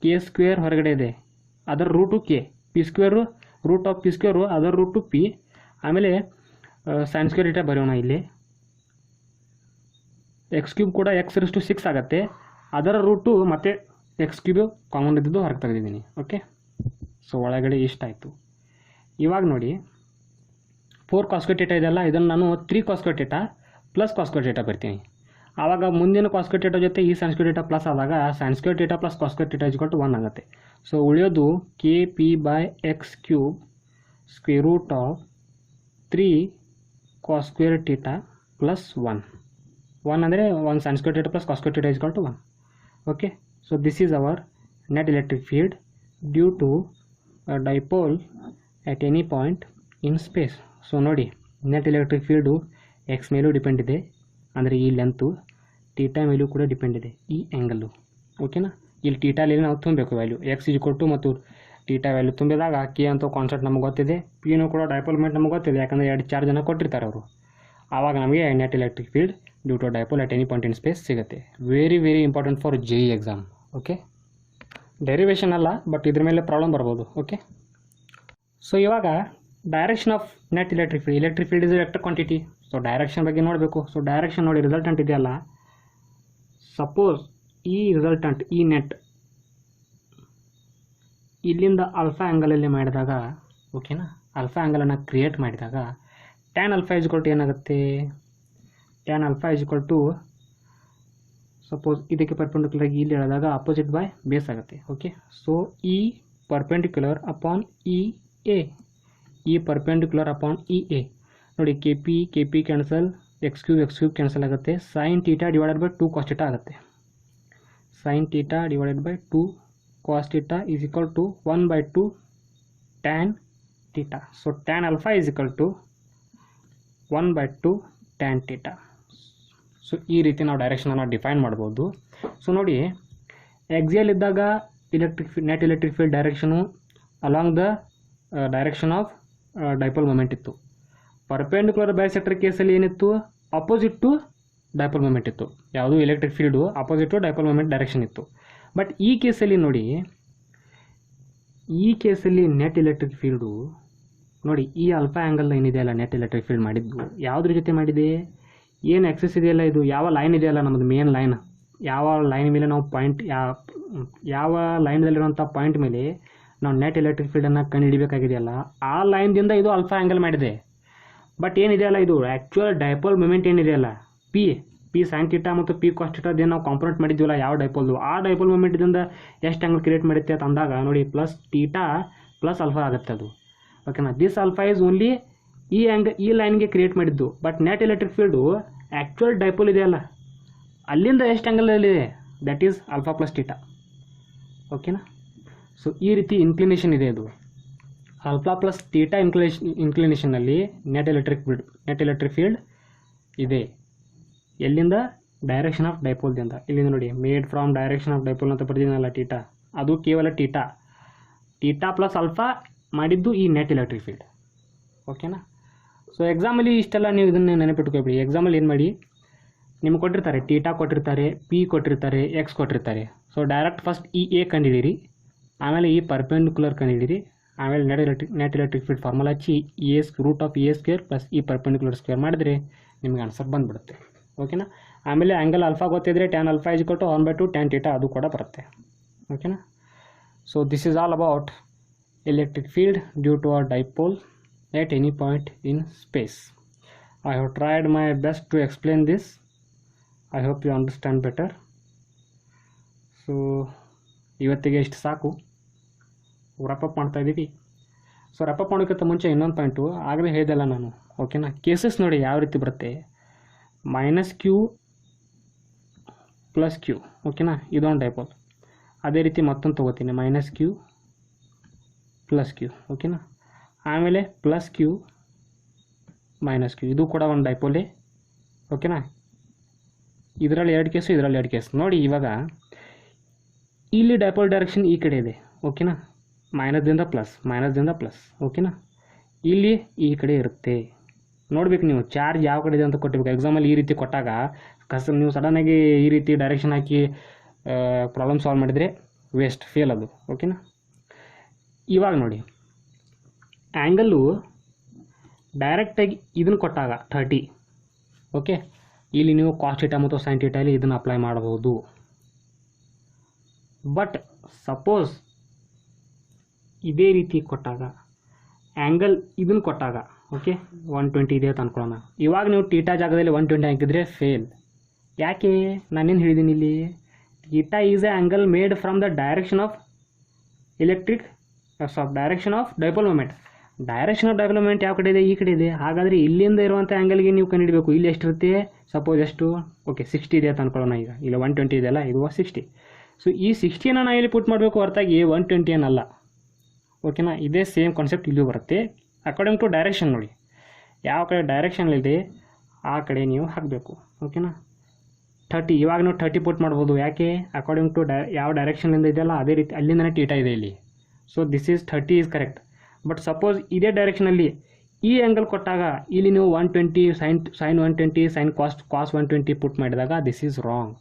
ಕೆ ಸ್ಕ್ವೇರ್ ಹೊರಗಡೆ ಇದೆ, ಅದರ root K, P square root of P square ಅದರ ರೂಟು ಪಿ, ಆಮೇಲೆ ಸೈನ್ ಸ್ಕ್ವೇರ್ ಟೀಟಾ ಬರೆಯೋಣ. ಇಲ್ಲಿ ಎಕ್ಸ್ ಕ್ಯೂಬ್ ಕೂಡ ಎಕ್ಸ್ ರೇಸ್ ಟು 6 ಆಗುತ್ತೆ, ಅದರ ರೂಟು ಮತ್ತು ಎಕ್ಸ್ ಕ್ಯೂಬ್ ಕಾಮನ್ ಇದ್ದಿದ್ದು ಹೊರಗೆ ತೆಗೆದಿದ್ದೀನಿ. ಓಕೆ, ಸೊ ಒಳಗಡೆ ಇಷ್ಟಾಯಿತು. ಇವಾಗ ನೋಡಿ 4 cos ಸ್ಕ್ವೇರ್ ಥೀಟಾ ಇದೆಯಲ್ಲ, ಇದನ್ನು ನಾನು 3 cos square theta plus cos square theta ಬರ್ತೀನಿ. ಆವಾಗ ಮುಂದಿನ cos ಸ್ಕ್ವೇರ್ ಥೀಟಾ ಜೊತೆ ಈ ಸೈನ್ ಸ್ಕ್ವೇರ್ ಥೀಟಾ ಪ್ಲಸ್ ಆದಾಗ sine square theta plus cos square theta is equal to 1 ಆಗುತ್ತೆ. ಸೊ ಉಳಿಯೋದು K P by X cube square root of 3 cos square theta plus 1 ಅಂದರೆ 1 sin square theta plus cos square theta is equal to 1. Okay, so this is our net electric field due to a dipole at any point in space. So ನೋಡಿ net electric field x ಮೇಲೂ depend ಇದೆ, ಅಂದರೆ ಈ length, theta ಮೇಲೂ ಕೂಡ depend ಇದೆ, ಈ angle. ಓಕೆನಾ, ಇಲ್ಲಿ ಥೀಟಾಲಿ ನಾವು ತುಂಬಬೇಕು ವ್ಯಾಲ್ಯೂ ಎಕ್ಸ್ ಇಸ್ ಕೊಟ್ಟು ಮತ್ತು ಥೀಟಾ ವ್ಯಾಲ್ಯೂ ತುಂಬಿದಾಗ ಕೆ ಅಂತ ಕಾನ್ಸೆಪ್ಟ್ ನಮಗೆ ಗೊತ್ತಿದೆ, ಪಿನೂ ಕೂಡ ಡೈಪೋಲ್ ಮೂಮೆಂಟ್ ನಮಗೆ ಗೊತ್ತಿದೆ, ಯಾಕಂದರೆ 2 ಚಾರ್ಜನ್ನು ಕೊಟ್ಟಿರ್ತಾರೆ ಅವರು. ಆವಾಗ ನಮಗೆ net electric field due to dipole at any point in space ಸಿಗುತ್ತೆ. Very important for JEE exam. Okay, derivation ಅಲ್ಲ, ಬಟ್ ಇದ್ರ ಮೇಲೆ ಪ್ರಾಬ್ಲಮ್ ಬರ್ಬೋದು. ಓಕೆ, ಸೊ ಇವಾಗ direction of net electric field is vector quantity. So direction ಬಗ್ಗೆ ನೋಡಬೇಕು. So direction ನೋಡಿ, resultant ಇದೆಯಲ್ಲ, ಸಪೋಸ್ ಈ ರಿಸಲ್ಟೆಂಟ್ ಈ ನೆಟ್ ಇಲ್ಲಿಂದ ಆಲ್ಫಾ ಆ್ಯಂಗಲಲ್ಲಿ ಮಾಡಿದಾಗ, ಓಕೆನಾ, ಆಲ್ಫಾ ಆ್ಯಂಗಲನ್ನು ಕ್ರಿಯೇಟ್ ಮಾಡಿದಾಗ tan alpha is equal to ಏನಾಗುತ್ತೆ, tan alpha is equal to suppose ಇದಕ್ಕೆ ಪರ್ಪೆಂಡಿಕ್ಯುಲರ್ ಆಗಿ ಇಲ್ಲಿ ಹೇಳಿದಾಗ ಅಪೋಸಿಟ್ ಬೈ ಬೇಸ್ ಆಗುತ್ತೆ. ಓಕೆ, ಸೊ ಈ ಪರ್ಪೆಂಡಿಕ್ಯುಲರ್ ಅಪಾನ್ ಇ ಎ, ಈ ಪರ್ಪೆಂಡಿಕ್ಯುಲರ್ ಅಪಾನ್ ಇ ಎ ನೋಡಿ, K P cancel, X cube cancel ಆಗುತ್ತೆ, sine theta divided by 2 cos theta ಆಗುತ್ತೆ. Sine theta divided by 2 cos theta is equal to 1/2 tan theta. So tan alpha is equal to 1/2 tan theta. So ಈ ರೀತಿ ನಾವು ಡೈರೆಕ್ಷನನ್ನು define ಮಾಡ್ಬೋದು. So ನೋಡಿ, axial ಇದ್ದಾಗ net electric field direction along the direction of dipole moment ಇತ್ತು. Perpendicular bisector ಕೇಸಲ್ಲಿ ಏನಿತ್ತು, ಅಪೋಸಿಟ್ ಟು ಡೈಪೋಲ್ ಮೂಮೆಂಟ್ ಇತ್ತು. ಯಾವುದು electric field opposite to dipole moment direction ಇತ್ತು. ಬಟ್ ಈ ಕೇಸಲ್ಲಿ ನೋಡಿ, ಈ ಕೇಸಲ್ಲಿ ನೆಟ್ ಎಲೆಕ್ಟ್ರಿಕ್ ಫೀಲ್ಡು ನೋಡಿ, ಈ ಆಲ್ಫಾ ಆ್ಯಂಗಲ್ ಏನಿದೆಯಲ್ಲ ನೆಟ್ ಎಲೆಕ್ಟ್ರಿಕ್ ಫೀಲ್ಡ್ ಮಾಡಿದ್ದು ಯಾವುದ್ರ ಜೊತೆ ಮಾಡಿದೆ, ಏನು ಎಕ್ಸಸ್ ಇದೆಯಲ್ಲ, ಇದು ಯಾವ ಲೈನ್ ಇದೆಯಲ್ಲ ನಮ್ಮದು ಮೇನ್ ಲೈನ್, ಯಾವ ಲೈನ್ ಮೇಲೆ ನಾವು ಪಾಯಿಂಟ್, ಯಾವ ಲೈನದಲ್ಲಿರುವಂಥ ಪಾಯಿಂಟ್ ಮೇಲೆ ನಾವು ನೆಟ್ ಎಲೆಕ್ಟ್ರಿಕ್ ಫೀಲ್ಡನ್ನು ಕಂಡುಹಿಡಿಬೇಕಾಗಿದೆಯಲ್ಲ, ಆ ಲೈನ್ದಿಂದ ಇದು ಆಲ್ಫಾ ಆ್ಯಂಗಲ್ ಮಾಡಿದೆ. ಬಟ್ ಏನಿದೆಯಲ್ಲ, ಇದು ಆ್ಯಕ್ಚುಯಲ್ ಡೈಪೋಲ್ ಮೂಮೆಂಟ್ ಏನಿದೆಯಲ್ಲ, ಪಿ ಸೈನ್ ಥೀಟಾ ಮತ್ತು ಪಿ ಕಾಸ್ ಥೀಟಾದೇನು ನಾವು ಕಾಂಪೊನೆಂಟ್ ಮಾಡಿದ್ವಲ್ಲ ಯಾವ ಡೈಪೋಲ್ದು, ಆ ಡೈಪೋಲ್ ಮೂಮೆಂಟಿಂದ ಎಷ್ಟು ಆ್ಯಂಗಲ್ ಕ್ರಿಯೇಟ್ ಮಾಡುತ್ತೆ ಅಂತ ಅಂದಾಗ ನೋಡಿ, ಪ್ಲಸ್ ಥೀಟಾ ಪ್ಲಸ್ ಆಲ್ಫಾ ಆಗುತ್ತೆ ಅದು. ಓಕೆನಾ, ದಿಸ್ ಆಲ್ಫಾ ಈಸ್ ಓನ್ಲಿ ಈ ಲೈನ್ಗೆ ಕ್ರಿಯೇಟ್ ಮಾಡಿದ್ದು. But net electric field actual dipole ಇದೆಯಲ್ಲ, ಅಲ್ಲಿಂದ ಎಷ್ಟು ಆ್ಯಂಗಲಲ್ಲಿದೆ, that is alpha plus theta. ಓಕೆನಾ, ಸೊ ಈ ರೀತಿ ಇನ್ಕ್ಲಿನೇಷನ್ ಇದೆ. ಇದು ಆಲ್ಫಾ ಪ್ಲಸ್ ಥೀಟಾ ಇನ್ಕ್ಲಿನೇಷನಲ್ಲಿ ನೆಟ್ ಎಲೆಕ್ಟ್ರಿಕ್ ಫೀಲ್ಡ್ ಇದೆ. ಎಲ್ಲಿಂದ, ಡೈರೆಕ್ಷನ್ ಆಫ್ ಡೈಪೋಲ್ದಿಂದ. ಇಲ್ಲಿಂದ ನೋಡಿ, made from direction of dipole ಅಂತ ಬರ್ತಿದ್ದೀನಲ್ಲ ಥೀಟಾ, ಅದು ಕೇವಲ ಥೀಟಾ ಪ್ಲಸ್ ಆಲ್ಫಾ ಮಾಡಿದ್ದು ಈ ನೆಟ್ ಎಲೆಕ್ಟ್ರಿಕ್ ಫೀಲ್ಡ್. ಓಕೆನಾ, ಸೊ ಎಕ್ಸಾಮಲ್ಲಿ ಇಷ್ಟೆಲ್ಲ ನೀವು ಇದನ್ನು ನೆನಪಿಟ್ಕೊಬಿಡಿ. ಎಕ್ಸಾಮಲ್ಲಿ ಏನು ಮಾಡಿ, ನಿಮ್ಗೆ ಕೊಟ್ಟಿರ್ತಾರೆ ಟೀಟಾ ಕೊಟ್ಟಿರ್ತಾರೆ, ಪಿ ಕೊಟ್ಟಿರ್ತಾರೆ, ಎಕ್ಸ್ ಕೊಟ್ಟಿರ್ತಾರೆ. ಸೊ ಡೈರೆಕ್ಟ್ ಫಸ್ಟ್ ಈ ಎ ಕಂಡುಹಿಡೀರಿ, ಆಮೇಲೆ ಈ ಪರ್ಪೆಂಡಿಕ್ಯುಲರ್ ಕಂಡುಹಿಡೀರಿ, ಆಮೇಲೆ ನೆಟ್ ಎಲೆಕ್ಟ್ರಿಕ್ ಫೀಲ್ಡ್ ಫಾರ್ಮುಲಾ ಹಚ್ಚಿ root of a square plus E perpendicular square ಮಾಡಿದ್ರೆ ನಿಮಗೆ ಆನ್ಸರ್ ಬಂದುಬಿಡುತ್ತೆ. ಓಕೆನಾ. ಆಮೇಲೆ ಆ್ಯಂಗಲ್ ಆಲ್ಫಾ ಗೊತ್ತಿದ್ರೆ tan alpha is equal to 1/2 tan theta ಅದು ಕೂಡ ಬರುತ್ತೆ. ಓಕೆನಾ. So this is all about electric field due to a dipole at any point in space. I have tried my best to explain this. I hope you understand better. So ಇವತ್ತಿಗೆ ಇಷ್ಟು ಸಾಕು, ರಫಪ್ ಮಾಡ್ತಾ ಇದ್ದೀವಿ. So ರಫಪ್ ಮಾಡೋಕ್ಕಿಂತ ಮುಂಚೆ ಇನ್ನೊಂದು point ಆಗಲೇ ಹೇಳಿದೆಲ್ಲ ನಾನು. ಓಕೆನಾ. ಕೇಸಸ್ ನೋಡಿ ಯಾವ ರೀತಿ ಬರುತ್ತೆ, -q + q. ಓಕೆನಾ. ಇದೊಂದು ಡೈಪೋಲ್. ಅದೇ ರೀತಿ ಮತ್ತೊಂದು ತೊಗೋತೀನಿ, -q + q. ಓಕೆನಾ. ಆಮೇಲೆ +q -q, ಇದು ಕೂಡ ಒಂದು ಡೈಪೋಲೇ. ಓಕೆನಾ. ಇದರಲ್ಲಿ 2 ಕೇಸು, ಇದರಲ್ಲಿ 2 ಕೇಸ್. ನೋಡಿ ಇವಾಗ ಇಲ್ಲಿ ಡೈಪೋಲ್ ಡೈರೆಕ್ಷನ್ ಈ ಕಡೆ ಇದೆ. ಓಕೆನಾ. ಮೈನಸ್ದಿಂದ ಪ್ಲಸ್. ಓಕೆನಾ. ಇಲ್ಲಿ ಈ ಕಡೆ ಇರುತ್ತೆ. ನೋಡ್ಬೇಕು ನೀವು ಚಾರ್ಜ್ ಯಾವ ಕಡೆ ಇದೆ ಅಂತ ಕೊಟ್ಟಿರ್ಬೇಕು. ಎಕ್ಸಾಮಲ್ಲಿ ಈ ರೀತಿ ಕೊಟ್ಟಾಗ ನೀವು ಸಡನ್ನಾಗಿ ಈ ರೀತಿ ಡೈರೆಕ್ಷನ್ ಹಾಕಿ ಪ್ರಾಬ್ಲಮ್ ಸಾಲ್ವ್ ಮಾಡಿದರೆ ವೇಸ್ಟ್, ಫೇಲ್ ಅದು. ಓಕೆನಾ. ಇವಾಗ ನೋಡಿ ಆ್ಯಂಗಲ್ಲು ಡೈರೆಕ್ಟಾಗಿ ಇದನ್ನು ಕೊಟ್ಟಾಗ 30. ಓಕೆ. ಇಲ್ಲಿ ನೀವು ಕಾಸ್ ಥೀಟಾ ಮತ್ತು ಸೈನ್ ಥೀಟಾಲಿ ಇದನ್ನು ಅಪ್ಲೈ ಮಾಡ್ಬೋದು. ಬಟ್ ಸಪೋಸ್ ಇದೇ ರೀತಿ ಕೊಟ್ಟಾಗ ಆ್ಯಂಗಲ್ ಇದನ್ನು ಕೊಟ್ಟಾಗ, ಓಕೆ, 120 ಇದೆ ಅಂತ ಅಂದ್ಕೊಳ್ಳೋಣ. ಇವಾಗ ನೀವು ಟೀಟಾ ಜಾಗದಲ್ಲಿ 120 ಹಾಕಿದರೆ ಫೇಲ್. ಯಾಕೆ? ನಾನೇನು ಹೇಳಿದ್ದೀನಿ ಇಲ್ಲಿ, theta is A angle made from the direction of direction of dipole moment. Direction of dipole moment ಯಾವ ಕಡೆ ಇದೆ? ಈ ಕಡೆ ಇದೆ. ಹಾಗಾದರೆ ಇಲ್ಲಿಂದ ಇರುವಂಥ ಆ್ಯಂಗಲ್ಗೆ ನೀವು ಕಂಡುಹಿಡಬೇಕು. ಇಲ್ಲಿ ಎಷ್ಟಿರುತ್ತೆ? ಸಪೋಸ್ ಎಷ್ಟು? ಓಕೆ 60 ಇದೆ ಅಂತ ಅಂದ್ಕೊಳ್ಳೋಣ. ಈಗ ಇಲ್ಲಿ 120 ಇದೆಯಲ್ಲ, ಇದು 60. ಸೊ ಈ 60ನ ನಾನು ಇಲ್ಲಿ ಪುಟ್ ಮಾಡಬೇಕು, ಹೊರತಾಗಿ 120 ಏನಲ್ಲ. ಓಕೆನಾ. ಇದೇ ಸೇಮ್ ಕಾನ್ಸೆಪ್ಟ್ ಇಲ್ಲೂ ಬರುತ್ತೆ. ಅಕಾರ್ಡಿಂಗ್ ಟು ಡೈರೆಕ್ಷನ್ ನೋಡಿ, ಯಾವ ಕಡೆ ಡೈರೆಕ್ಷನಲ್ಲಿದೆ ಆ ಕಡೆ ನೀವು ಹಾಕಬೇಕು. ಓಕೆನಾ. 30, ಇವಾಗ ನೀವು 30 ಪುಟ್ ಮಾಡ್ಬೋದು. ಯಾಕೆ? ಅಕಾರ್ಡಿಂಗ್ ಟು ಯಾವ ಡೈರೆಕ್ಷನಿಂದ ಇದೆಯಲ್ಲ ಅದೇ ರೀತಿ ಅಲ್ಲಿಂದನೇ ಟೀಟಾ ಇದೆ ಇಲ್ಲಿ. So this is 30 is correct. But suppose ಇದೇ ಡೈರೆಕ್ಷನಲ್ಲಿ ಈ ಆ್ಯಂಗಲ್ ಕೊಟ್ಟಾಗ ಇಲ್ಲಿ ನೀವು 120 ಸೈನ್ 120 ಸೈನ್ ಕಾಸ್ 120 ಪುಟ್ ಮಾಡಿದಾಗ ದಿಸ್ ಈಸ್ ರಾಂಗ್.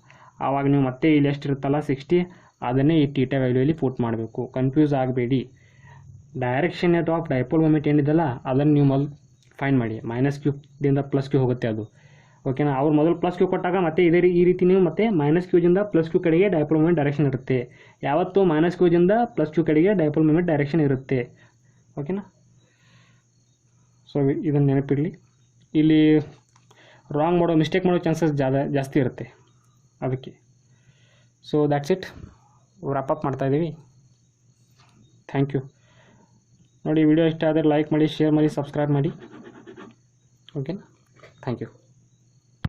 ಆವಾಗ ನೀವು ಮತ್ತೆ ಇಲ್ಲಿ ಎಷ್ಟಿರುತ್ತಲ್ಲ 60, ಅದನ್ನೇ ಈ ಟೀಟಾ ವ್ಯಾಲ್ಯೂಲಿ ಪುಟ್ ಮಾಡಬೇಕು. ಕನ್ಫ್ಯೂಸ್ ಆಗಬೇಡಿ. ಡೈರೆಕ್ಷನ್ ಆಫ್ ಡೈಪೋಲ್ ಮೊಮೆಂಟ್ ಏನಿದೆಯಲ್ಲ ಅದನ್ನು ನೀವು ಮೊದಲು ಫೈನ್ ಮಾಡಿ. -q ದಿಂದ +q ಹೋಗುತ್ತೆ ಅದು. ಓಕೆನಾ. ಅವ್ರು ಮೊದಲು +q ಕೊಟ್ಟಾಗ ಮತ್ತೆ ಈ ರೀತಿ ನೀವು ಮತ್ತೆ -q ದಿಂದ +q ಕಡೆಗೆ ಡೈಪೋಲ್ ಮೊಮೆಂಟ್ ಡೈರೆಕ್ಷನ್ ಇರುತ್ತೆ. ಯಾವತ್ತೂ -q ದಿಂದ +q ಕಡೆಗೆ ಡೈಪೋಲ್ ಮೊಮೆಂಟ್ ಡೈರೆಕ್ಷನ್ ಇರುತ್ತೆ. ಓಕೆನಾ. ಸೊ ಇದನ್ನು ನೆನಪಿರಲಿ. ಇಲ್ಲಿ ಮಿಸ್ಟೇಕ್ ಮಾಡೋ ಚಾನ್ಸಸ್ ಜಾಸ್ತಿ ಇರುತ್ತೆ ಅದಕ್ಕೆ. ಸೊ ದ್ಯಾಟ್ಸ್ ಇಟ್, ವ್ರಾಪ್ ಮಾಡ್ತಾಯಿದ್ದೀವಿ. Thank you. ನೋಡಿ ವಿಡಿಯೋ ಇಷ್ಟ ಆದರೆ ಲೈಕ್ ಮಾಡಿ, ಶೇರ್ ಮಾಡಿ, ಸಬ್ಸ್ಕ್ರೈಬ್ ಮಾಡಿ. ಓಕೆನಾ. Thank you.